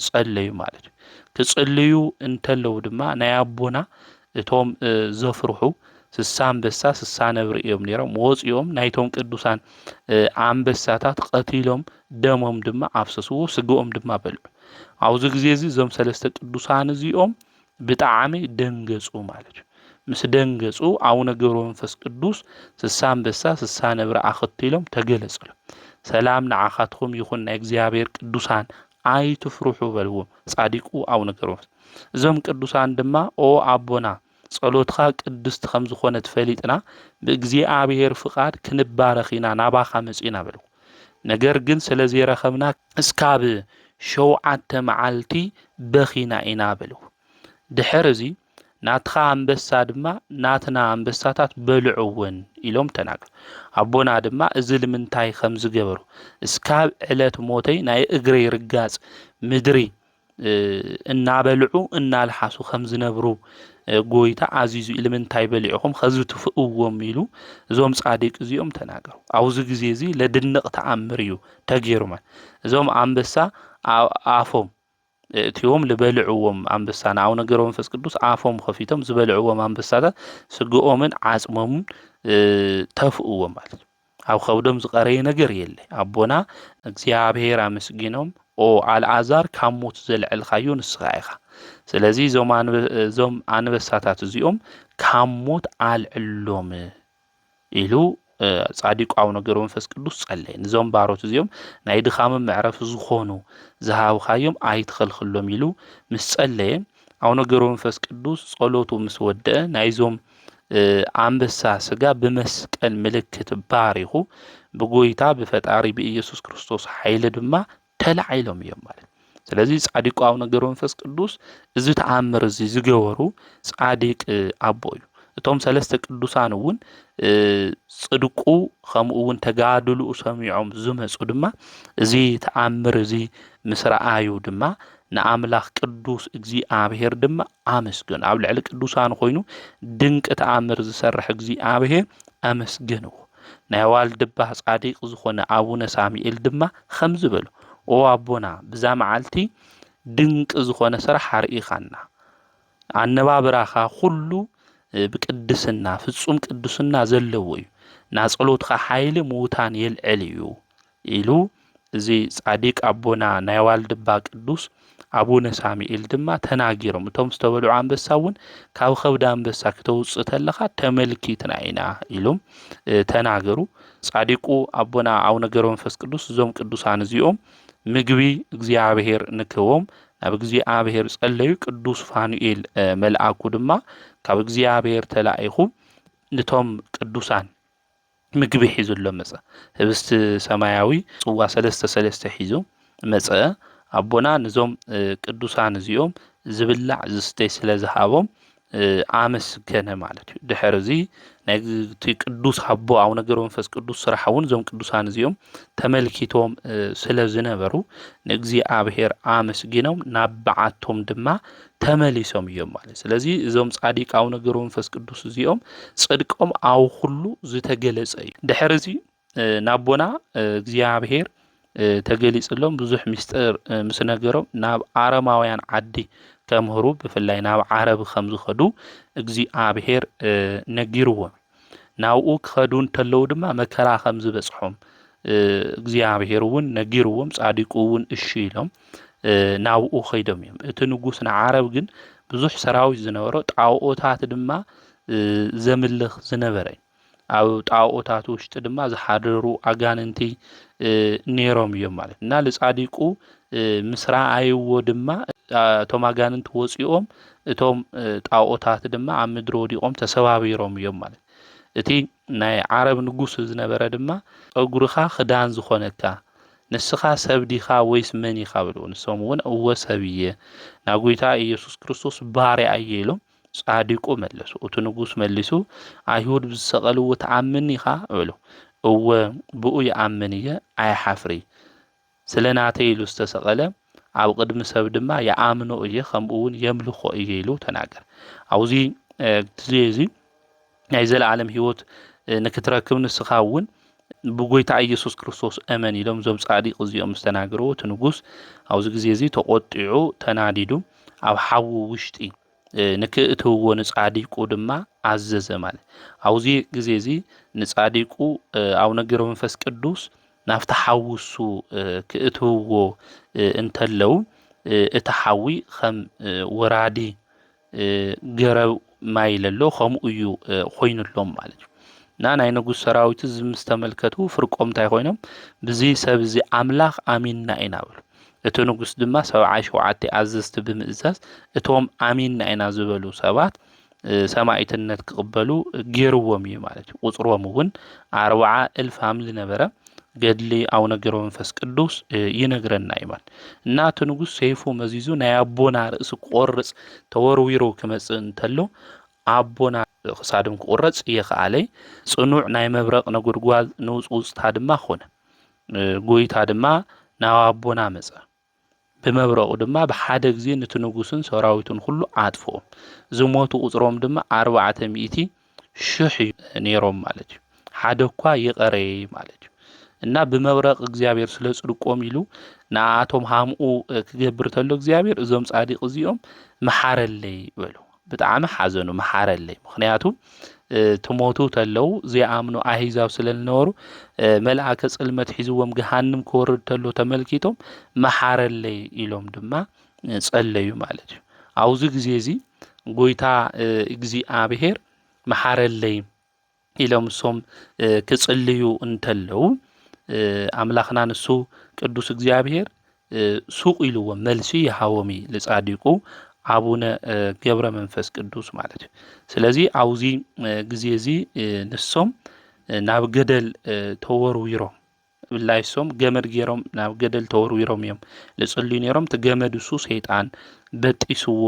ጸለዩ ማለት እዩ። ክጽልዩ እንተለው ድማ ናይ ኣቦና እቶም ዘፍርሑ 60 አንበሳ 60 ነብሪ እዮም ነይሮም ወጽኦም ናይቶም ቅዱሳን አንበሳታት ቀቲሎም ደሞም ድማ ኣፍሰስዎ ስግኦም ድማ በልዑ። ኣብዚ ግዜ እዚ እዞም 3 ቅዱሳን እዚኦም ብጣዕሚ ደንገጹ ማለት እዩ። ምስ ደንገጹ ኣቡነ ገብረ መንፈስ ቅዱስ 60 አንበሳ 60 ነብሪ ኣኸቲሎም ተገለጸሎም። ሰላም ንዓኻትኩም ይኹን ናይ እግዚአብሔር ቅዱሳን ኣይትፍርሑ በልዎም ጻዲቁ ኣቡነ ገብረ መንፈስ። እዞም ቅዱሳን ድማ ኦ ኣቦና ጸሎትኻ ቅድስቲ ከም ዝኾነት ፈሊጥና ብእግዚአብሔር ፍቃድ ክንባረኺና ናባኻ መጺና በልዎ። ነገር ግን ስለዘይረኸብና እስካብ 7 መዓልቲ በኺና ኢና በልዎ። ድሕሪ እዚ ናትኻ አንበሳ ድማ ናትና አንበሳታት በልዑውን ኢሎም ተናገሩ። ኣቦና ድማ እዚ ልምንታይ ከም ዝገበሩ እስካብ ዕለት ሞተይ ናይ እግረይ ርጋጽ ምድሪ እናበልዑ እናልሓሱ ከም ዝነብሩ ጎይታ አዚዙ ኢልምንታይ በሊዑኹም ኸዚ ትፍእዎም ኢሉ እዞም ጻዲቅ እዚኦም ተናገሩ። ኣብዚ ግዜ እዚ ለድንቕ ተኣምር እዩ ተገይሩ ማለት እዞም አንበሳ ኣፎም እቲዮም ዝበልዕዎም አንበሳ ንኣቡነ ገብረ መንፈስ ቅዱስ ኣፎም ከፊቶም ዝበልዕዎም አንበሳታት ስግኦምን ዓጽሞምን ተፍእዎም ማለት እዩ። ኣብ ከብዶም ዝቐረየ ነገር የለ። ኣቦና እግዚአብሔር ኣመስጊኖም ኦ አልዓዛር ካብ ሞት ዘልዕልካዮ ንስኻ ኢኻ። ስለዚ እዞም አንበሳታት እዚኦም ካብ ሞት አልዕሎም ኢሉ ጻዲቁ ኣቡነ ገብረ መንፈስ ቅዱስ ጸለየ። ንዞም ባሮት እዚኦም ናይ ድኻምን መዕረፊ ዝኾኑ ዝሃብካዮም ኣይትኸልክሎም ኢሉ ምስ ጸለየ ኣቡነ ገብረ መንፈስ ቅዱስ ጸሎቱ ምስ ወደአ ናይዞም አንበሳ ስጋ ብመስቀል ምልክት ባሪኹ ብጎይታ ብፈጣሪ ብኢየሱስ ክርስቶስ ኃይሊ ድማ ተላዒሎም እዮም ማለት። ስለዚ ጻዲቁ ኣቡነ ገብረ መንፈስ ቅዱስ እዚ ተኣምር እዚ ዝገበሩ ጻዲቅ ኣቦ እዩ። እቶም 3 ቅዱሳን እውን ጽድቁ ከምኡውን ተጋድሉ ሰሚዖም ዝመጹ ድማ እዚ ተኣምር እዚ ምስ ረኣዩ ድማ ንኣምላኽ ቅዱስ እግዚአብሔር ድማ ኣመስገኑ። ኣብ ልዕሊ ቅዱሳን ኮይኑ ድንቂ ተኣምር ዝሰርሕ እግዚአብሔር ኣመስገንዎ። ናይ ዋልድባ ጻዲቅ ዝኾነ ኣቡነ ሳሙኤል ድማ ከም ዝበሉ ኦ ኣቦና ብዛ መዓልቲ ድንቂ ዝኾነ ስራሕ ኣርኢኻና ኣነባብራኻ ኩሉ ብቅድስና ፍጹም ቅድስና ዘለዎ እዩ ናጸሎትኻ ሓይሊ ምዉታን የልዕል እዩ ኢሉ እዚ ጻዲቅ ኣቦና ናይ ዋልድባ ቅዱስ ኣቡነ ሳሙኤል ድማ ተናጊሮም እቶም ዝተበልዑ አንበሳ እውን ካብ ከብዲ አንበሳ ክተውፅእ ተለኻ ተመልኪትና ኢና ኢሎም ተናገሩ። ጻዲቁ ኣቦና ኣቡነ ገብረ መንፈስ ቅዱስ እዞም ቅዱሳን እዚኦም ምግቢ እግዚኣብሔር ንክቦም ናብ እግዚኣብሔር ጸለዩ። ቅዱስ ፋኑኤል መልአኩ ድማ ካብ እግዚኣብሔር ተላኢኹ ነቶም ቅዱሳን ምግቢ ሒዙሎም መጸ ህብስቲ ሰማያዊ ጽዋ 3 ሒዙ መጸ ኣቦና ነዞም ቅዱሳን እዚኦም ዝብላዕ ዝስተይ ስለ ዝሃቦም ኣመስገነ ማለት እዩ። ድሕሪ እዚ ናይቲ ቅዱስ ኣቦ ኣቡነ ገብረ መንፈስ ቅዱስ ስራሕ እውን እዞም ቅዱሳን እዚኦም ተመልኪቶም ስለ ዝነበሩ ንእግዚኣብሔር ኣመስጊኖም ናብ በዓቶም ድማ ተመሊሶም እዮም ማለት። ስለዚ እዞም ጻዲቅ ኣቡነ ገብረ መንፈስ ቅዱስ እዚኦም ጽድቆም ኣብ ኩሉ ዝተገለጸ እዩ። ድሕሪ እዚ ናቦና እግዚአብሔር ተገሊጽሎም ብዙሕ ምስጢር ምስ ነገሮም ናብ ኣረማውያን ዓዲ ከምህሩ ብፍላይ ናብ ዓረብ ከም ዝኸዱ እግዚአብሔር ነጊርዎም። ናብኡ ክኸዱ እንተለዉ ድማ መከራ ከም ዝበጽሖም እግዚአብሔር እውን ነጊርዎም። ጻዲቁ እውን እሺ ኢሎም ናብኡ ኸይዶም እዮም። እቲ ንጉስ ንዓረብ ግን ብዙሕ ሰራዊት ዝነበሮ ጣዖታት ድማ ዘምልኽ ዝነበረ ኣብ ጣዖታት ውሽጢ ድማ ዝሓደሩ ኣጋንንቲ ነይሮም እዮም ማለት እና ለጻዲቁ ምስራ ኣይዎ ድማ እቶም ኣጋንንቲ ወፂኦም እቶም ጣዖታት ድማ ኣብ ምድሪ ወዲቖም ተሰባቢሮም እዮም ማለት። እቲ ናይ ዓረብ ንጉስ ዝነበረ ድማ ጸጉርኻ ክዳን ዝኾነካ ንስኻ ሰብዲኻ ወይስ መን ኢኻ ብለው። ንሶም እውን እወ ሰብየ ናብ ጌታ ኢየሱስ ክርስቶስ ባርያ እየ ኢሎም ጻዲቁ መለሱ። እቲ ንጉስ መሊሱ አይሁድ ብዝሰቐልዎ ተኣምን ኢኻ ብለው። እወ ብኡ ይኣምን እየ ኣይሓፍሪ ስለ ናተይ ኢሉ ዝተሰቐለ ኣብ ቅድሚ ሰብ ድማ ይኣምኖ እየ ከምኡ እውን የምልኾ እየ ኢሉ ተናገር። ኣብዚ ግዜ እዚ ናይ ዘለዓለም ህይወት ንክትረክብ ንስኻ እውን ብጎይታ ኢየሱስ ክርስቶስ እመን ኢሎም ዞም ጻዲቅ እዚኦም ዝተናገርዎ እቲ ንጉስ ኣብዚ ግዜ እዚ ተቆጢዑ ተናዲዱ ኣብ ሓዊ ውሽጢ ንክእትውዎ ንጻዲቁ ድማ ኣዘዘ ማለት። ኣብዚ ግዜ እዚ ንጻዲቁ ኣቡነ ገብረ መንፈስ ቅዱስ ናብቲ ሓዊ እሱ ክእትውዎ እንተለው እቲ ሓዊ ከም ወራዲ ገረብ ማይ ለሎ ከምኡ እዩ ኮይኑሎም ማለት እዩ። እና ናይ ንጉስ ሰራዊት ምስ ተመልከቱ ፍርቆም እንታይ ኮይኖም ብዚ ሰብ እዚ ኣምላኽ ኣሚንና ኢና ብሉ። እቲ ንጉስ ድማ 77 ኣዘዝቲ ብምእዛዝ እቶም ኣሚንና ኢና ዝበሉ ሰባት ሰማዕትነት ክቕበሉ ገይርዎም እዩ ማለት እዩ። ቁጽሮም እውን 40,000 ሃምሊ ነበረ። ገድሊ ኣቡነ ገብረ መንፈስ ቅዱስ ይነግረና እዩ ማለት እና እቲ ንጉስ ሰይፉ መዚዙ ናይ ኣቦና ርእሲ ክቆርጽ ተወርዊሩ ክመጽእ እንተሎ ኣቦና ክሳዶም ክቆረጽ ይኽኣለይ ጽኑዕ ናይ መብረቕ ነጎድጓድ ንውጽውጽታ ድማ ኾነ። ጎይታ ድማ ናብ ኣቦና መጸ ብመብረቑ ድማ ብሓደ ግዜ ነቲ ንጉስን ሰራዊቱን ሁሉ ኣጥፍኦም። ዝሞቱ ቁጽሮም ድማ 400,000 ነይሮም ማለት እዩ። ሓደ እኳ ይቐረየ ማለት እዩ። እና ብመብረቕ እግዚአብሔር ስለ ጽድቆም ኢሉ ንኣቶም ሃምኡ ክገብር ተሎ እግዚአብሔር እዞም ጻዲቅ እዚኦም መሓረለይ በሉ። ብጣዕሚ ሓዘኑ መሓረለይ። ምክንያቱ ትሞቱ ተለው ዘይኣምኑ ኣሂዛብ ስለ ዝነበሩ መልአከ ጽልመት ሒዝዎም ገሃንም ክወርድ ተሎ ተመልኪቶም መሓረለይ ኢሎም ድማ ጸለዩ ማለት እዩ። ኣብዚ ግዜ እዚ ጎይታ እግዚአብሔር መሓረለይ ኢሎም ሶም ክጽልዩ እንተለው ኣምላኽና ንሱ ቅዱስ እግዚአብሔር ሱቅ ኢልዎም መልሲ ይሃቦም ለጻዲቁ ኣቡነ ገብረ መንፈስ ቅዱስ ማለት እዩ። ስለዚ ኣብዚ ግዜ እዚ ንሶም ናብ ገደል ተወርዊሮም ብላይሶም ገመድ ገይሮም ናብ ገደል ተወርዊሮም እዮም ልጽልዩ ነይሮም። እቲ ገመድ እሱ ሰይጣን በጢስዎ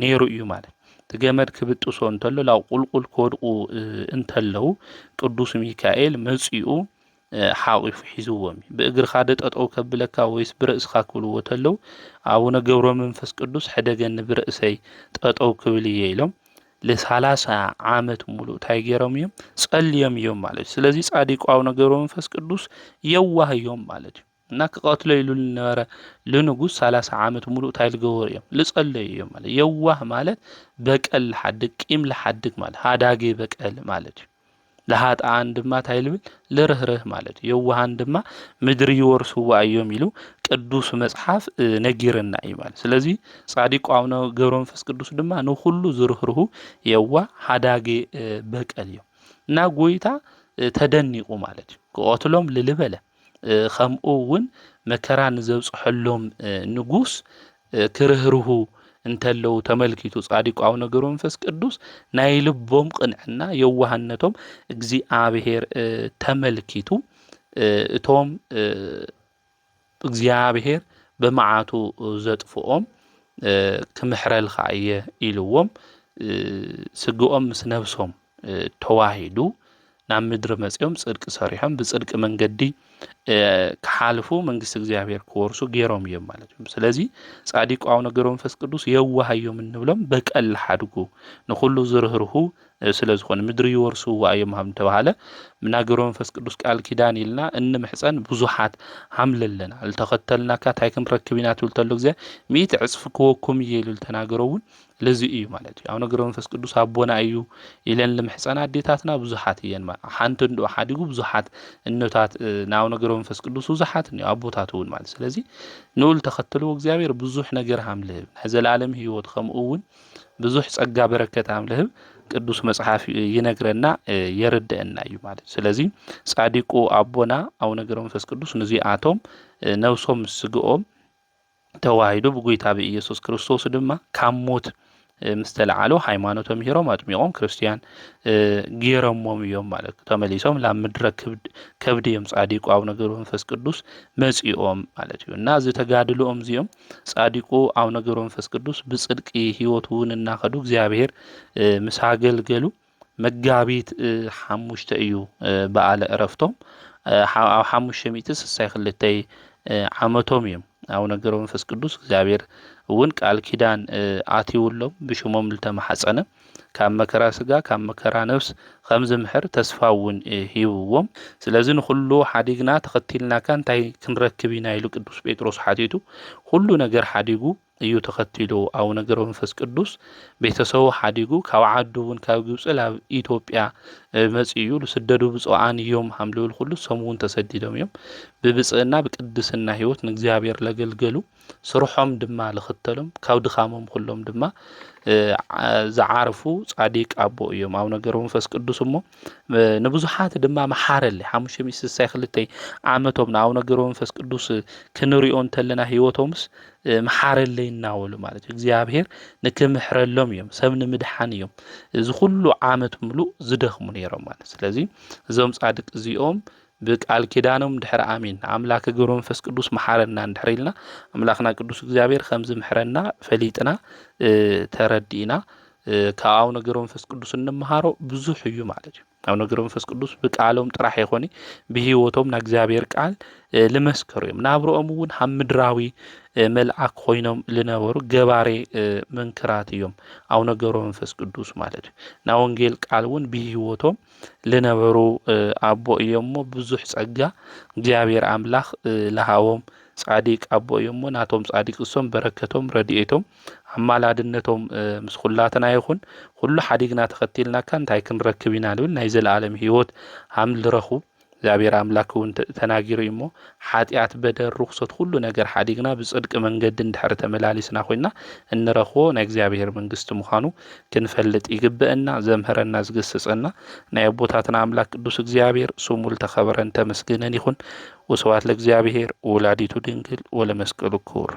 ነይሩ እዩ ማለት። እቲ ገመድ ክብጥሶ እንተሎ ላብ ቁልቁል ክወድቁ እንተለው ቅዱስ ሚካኤል መጺኡ ሓቂፉ ሒዝዎም ብእግርኻ ደጠጠው ከብለካ ወይስ ብርእስኻ ክብልዎ ተለው ኣቡነ ገብረ መንፈስ ቅዱስ ሕደገኒ ብርእሰይ ጠጠው ክብል እየ ኢሎም ለ30 ዓመት ሙሉ እንታይ ገይሮም እዮም ጸልዮም እዮም ማለት እዩ። ስለዚ ጻዲቁ ኣቡነ ገብረ መንፈስ ቅዱስ የዋህ እዮም ማለት እዩ። እና ክቀትሎ ኢሉ ነበረ ለንጉስ 30 ዓመት ሙሉ ታይ ልገበሩ እዮም ልጸለዩ እዮም ማለት የዋህ ማለት በቀል ሓድግ ቂም ለሓድግ ማለት ሃዳጌ በቀል ማለት እዩ ለሃጣን ድማ ታይ ልብል ለርህርህ ማለት የዋሃን ድማ ምድሪ ይወርሱዋ እዮም ኢሉ ቅዱስ መጽሐፍ ነጊረና እዩ ማለት ስለዚህ ጻዲቁ አቡነ ገብረ መንፈስ ቅዱስ ድማ ንኹሉ ዝርህርሁ የዋህ ሃዳጌ በቀል እዮም እና ጎይታ ተደኒቁ ማለት እዩ ክቆትሎም ልልበለ ከምኡ እውን መከራ ንዘብጽሐሎም ንጉስ ክርህርሁ እንተለው ተመልኪቱ ጻዲቁ አቡነ ገብረ መንፈስ ቅዱስ ናይ ልቦም ቅንዕና የዋህነቶም እግዚአብሔር ተመልኪቱ እቶም እግዚአብሔር በመዓቱ ዘጥፍኦም ክምሕረልካ እየ ኢልዎም ስግኦም ምስ ነብሶም ተዋሂዱ ናብ ምድሪ መጽኦም ጽድቅ ሰሪሖም ብጽድቅ መንገዲ ክሓልፉ መንግስት እግዚአብሔር ክወርሱ ገይሮም እዮም ማለት እዩ ስለዚህ ጻዲቁ አቡነ ገብረ መንፈስ ቅዱስ የዋህ እዮም እንብሎም በቀል ሓድጉ ንኹሉ ዝርህርሁ ስለዝኾነ ምድሪ ይወርሱዋ እዮም ሃም ተባሃለ ምና ገብረ መንፈስ ቅዱስ ቃል ኪዳን ኢልና እንምሕፀን ብዙሓት ሃምለለና አልተኸተልናካ ታይ ክንረክብ ኢና ትብል ተሎ ግዜ 100 ዕጽፍ ክወኩም ኢሉ ተናገረውን ለዚ እዩ ማለት እዩ አቡነ ገብረ መንፈስ ቅዱስ አቦና እዩ ኢለን ልምሕፀና አዴታትና ብዙሓት እየን ሓንቲ እንዶ ሓዲጉ ብዙሓት እነታት ናው ነገር መንፈስ ቅዱስ ብዙሓት ነው አቦታት እውን ማለት ስለዚህ ንኡል ተኸተልዎ እግዚአብሔር ብዙሕ ነገር ሃምልህብ ዘላለም ህይወት ከምኡውን ብዙሕ ጸጋ በረከት ሃምልህብ ቅዱስ መጽሐፍ ይነግረና የርደአና እዩ ማለት ስለዚህ ጻዲቁ አቦና አቡነ ገብረ መንፈስ ቅዱስ ነዚአቶም ነብሶም ስግኦም ተዋሂዱ በጎይታ በኢየሱስ ክርስቶስ ድማ ካሞት ምስተላዓሉ ሃይማኖቶም ሂሮም አጥሚቆም ክርስቲያን ገይሮሞም እዮም ማለት ተመሊሶም ለምድረ ከብድ እዮም ጻዲቁ አቡነ ገብረ መንፈስ ቅዱስ መጽኦም ማለት እዩ እና ዝተጋድሉኦም ዚኦም ጻዲቁ አቡነ ገብረ መንፈስ ቅዱስ ብጽድቂ ህይወቱን እናኸዱ እግዚአብሔር ምሳገልገሉ መጋቢት 5 እዩ በዓለ ዕረፍቶም 562 ዓመቶም እዮም አቡነ ገብረ መንፈስ ቅዱስ እግዚአብሔር እውን ቃል ኪዳን አቲውሎም ብሽሞም ልተማሐፀነ ካብ መከራ ስጋ ካብ መከራ ነፍስ ከም ዝምሕር ተስፋውን ሂብዎም ስለዚህ ንኹሉ ሓዲግና ተኸቲልናካ እንታይ ክንረክብ ኢና ኢሉ ቅዱስ ጴጥሮስ ሓቲቱ ሁሉ ነገር ሓዲጉ እዩ ተኸቲሉ አቡነ ገብረ መንፈስ ቅዱስ ቤተሰቡ ሓዲጉ ካብ ዓዱውን ካብ ግብጽ ናብ ኢትዮጵያ መጽዩ ለስደዱ ብጽዋን እዮም ሃምልብል ሁሉ ሰሙን ተሰዲዶም እዮም ብብጽና በቅድስና ህይወት ንእግዚአብሔር ለገልገሉ ስርሖም ድማ ለኽተሎም ካብ ድኻሞም ሁሉም ድማ ዘዓርፉ ጻዲቅ አቦ እዮም አቡነ ገብረ መንፈስ ቅዱስ እሞ ንብዙሓት ድማ መሓረለ 562 ዓመቶም አቡነ ገብረ መንፈስ ቅዱስ ክንሪኦን ተለና ህይወቶምስ መሓረለ ይናወሉ ማለት እግዚአብሔር ንክምሕረሎም እዮም ሰብ ንምድሓን እዮም እዚ ሁሉ ዓመት ሙሉ ዝደኽሙ ነይሮም ማለት ስለዚህ እዞም ጻድቅ እዚኦም በቃል ኪዳኖም ድሕረ አሚን አምላክ ገብረ መንፈስ ቅዱስ መሓረና እንድሕሪልና አምላክና ቅዱስ እግዚአብሔር ከምዝ ምሕረና ፈሊጥና ተረዲና ከአቡነ ገብረ መንፈስ ቅዱስ እንመሃሮ ብዙሕ እዩ ማለት እዩ አቡነ ገብረ መንፈስ ቅዱስ በቃሎም ጥራሕ ይኾኒ በህይወቶም ና እግዚአብሔር ቃል ለመስከሩ እዮም ናብሮኦም እውን ሃብ ምድራዊ መልአክ ኮይኖም ልነበሩ ገባሬ መንክራት እዮም አቡነ ገብረ መንፈስ ቅዱስ ማለት እዩ ና ወንጌል ቃል እውን በህይወቶም ልነበሩ አቦ እዮም ብዙሕ ጸጋ እግዚአብሔር አምላክ ለሃቦም ጻዲቅ አቦ እዮም ናቶም ጻዲቅ እሶም በረከቶም ረድኤቶም አማላድነቶም ምስ ሁላተና ይኹን ሁሉ ሓዲግና ተኸቲልናካ እንታይ ክንረክብ ኢና ልብል ናይ ዘለዓለም ህይወት ሃምልረኹ እግዚአብሔር አምላክውን ተናጊሩ እሞ ኃጢአት በደል ርኩሰት ሁሉ ነገር ሓዲግና በጽድቅ መንገድ እንድሕር ተመላሊስና ኮይና እንረኽቦ ናይ እግዚአብሔር መንግስት ምዃኑ ክንፈልጥ ይግበአና ዘምሕረና ዝገስጸና ናይ አቦታትና አምላክ ቅዱስ እግዚአብሔር ስሙ ተኸበረን ተመስገነን ይኹን ወስብሐት ለእግዚአብሔር ወላዲቱ ድንግል ወለመስቀሉ ክቡር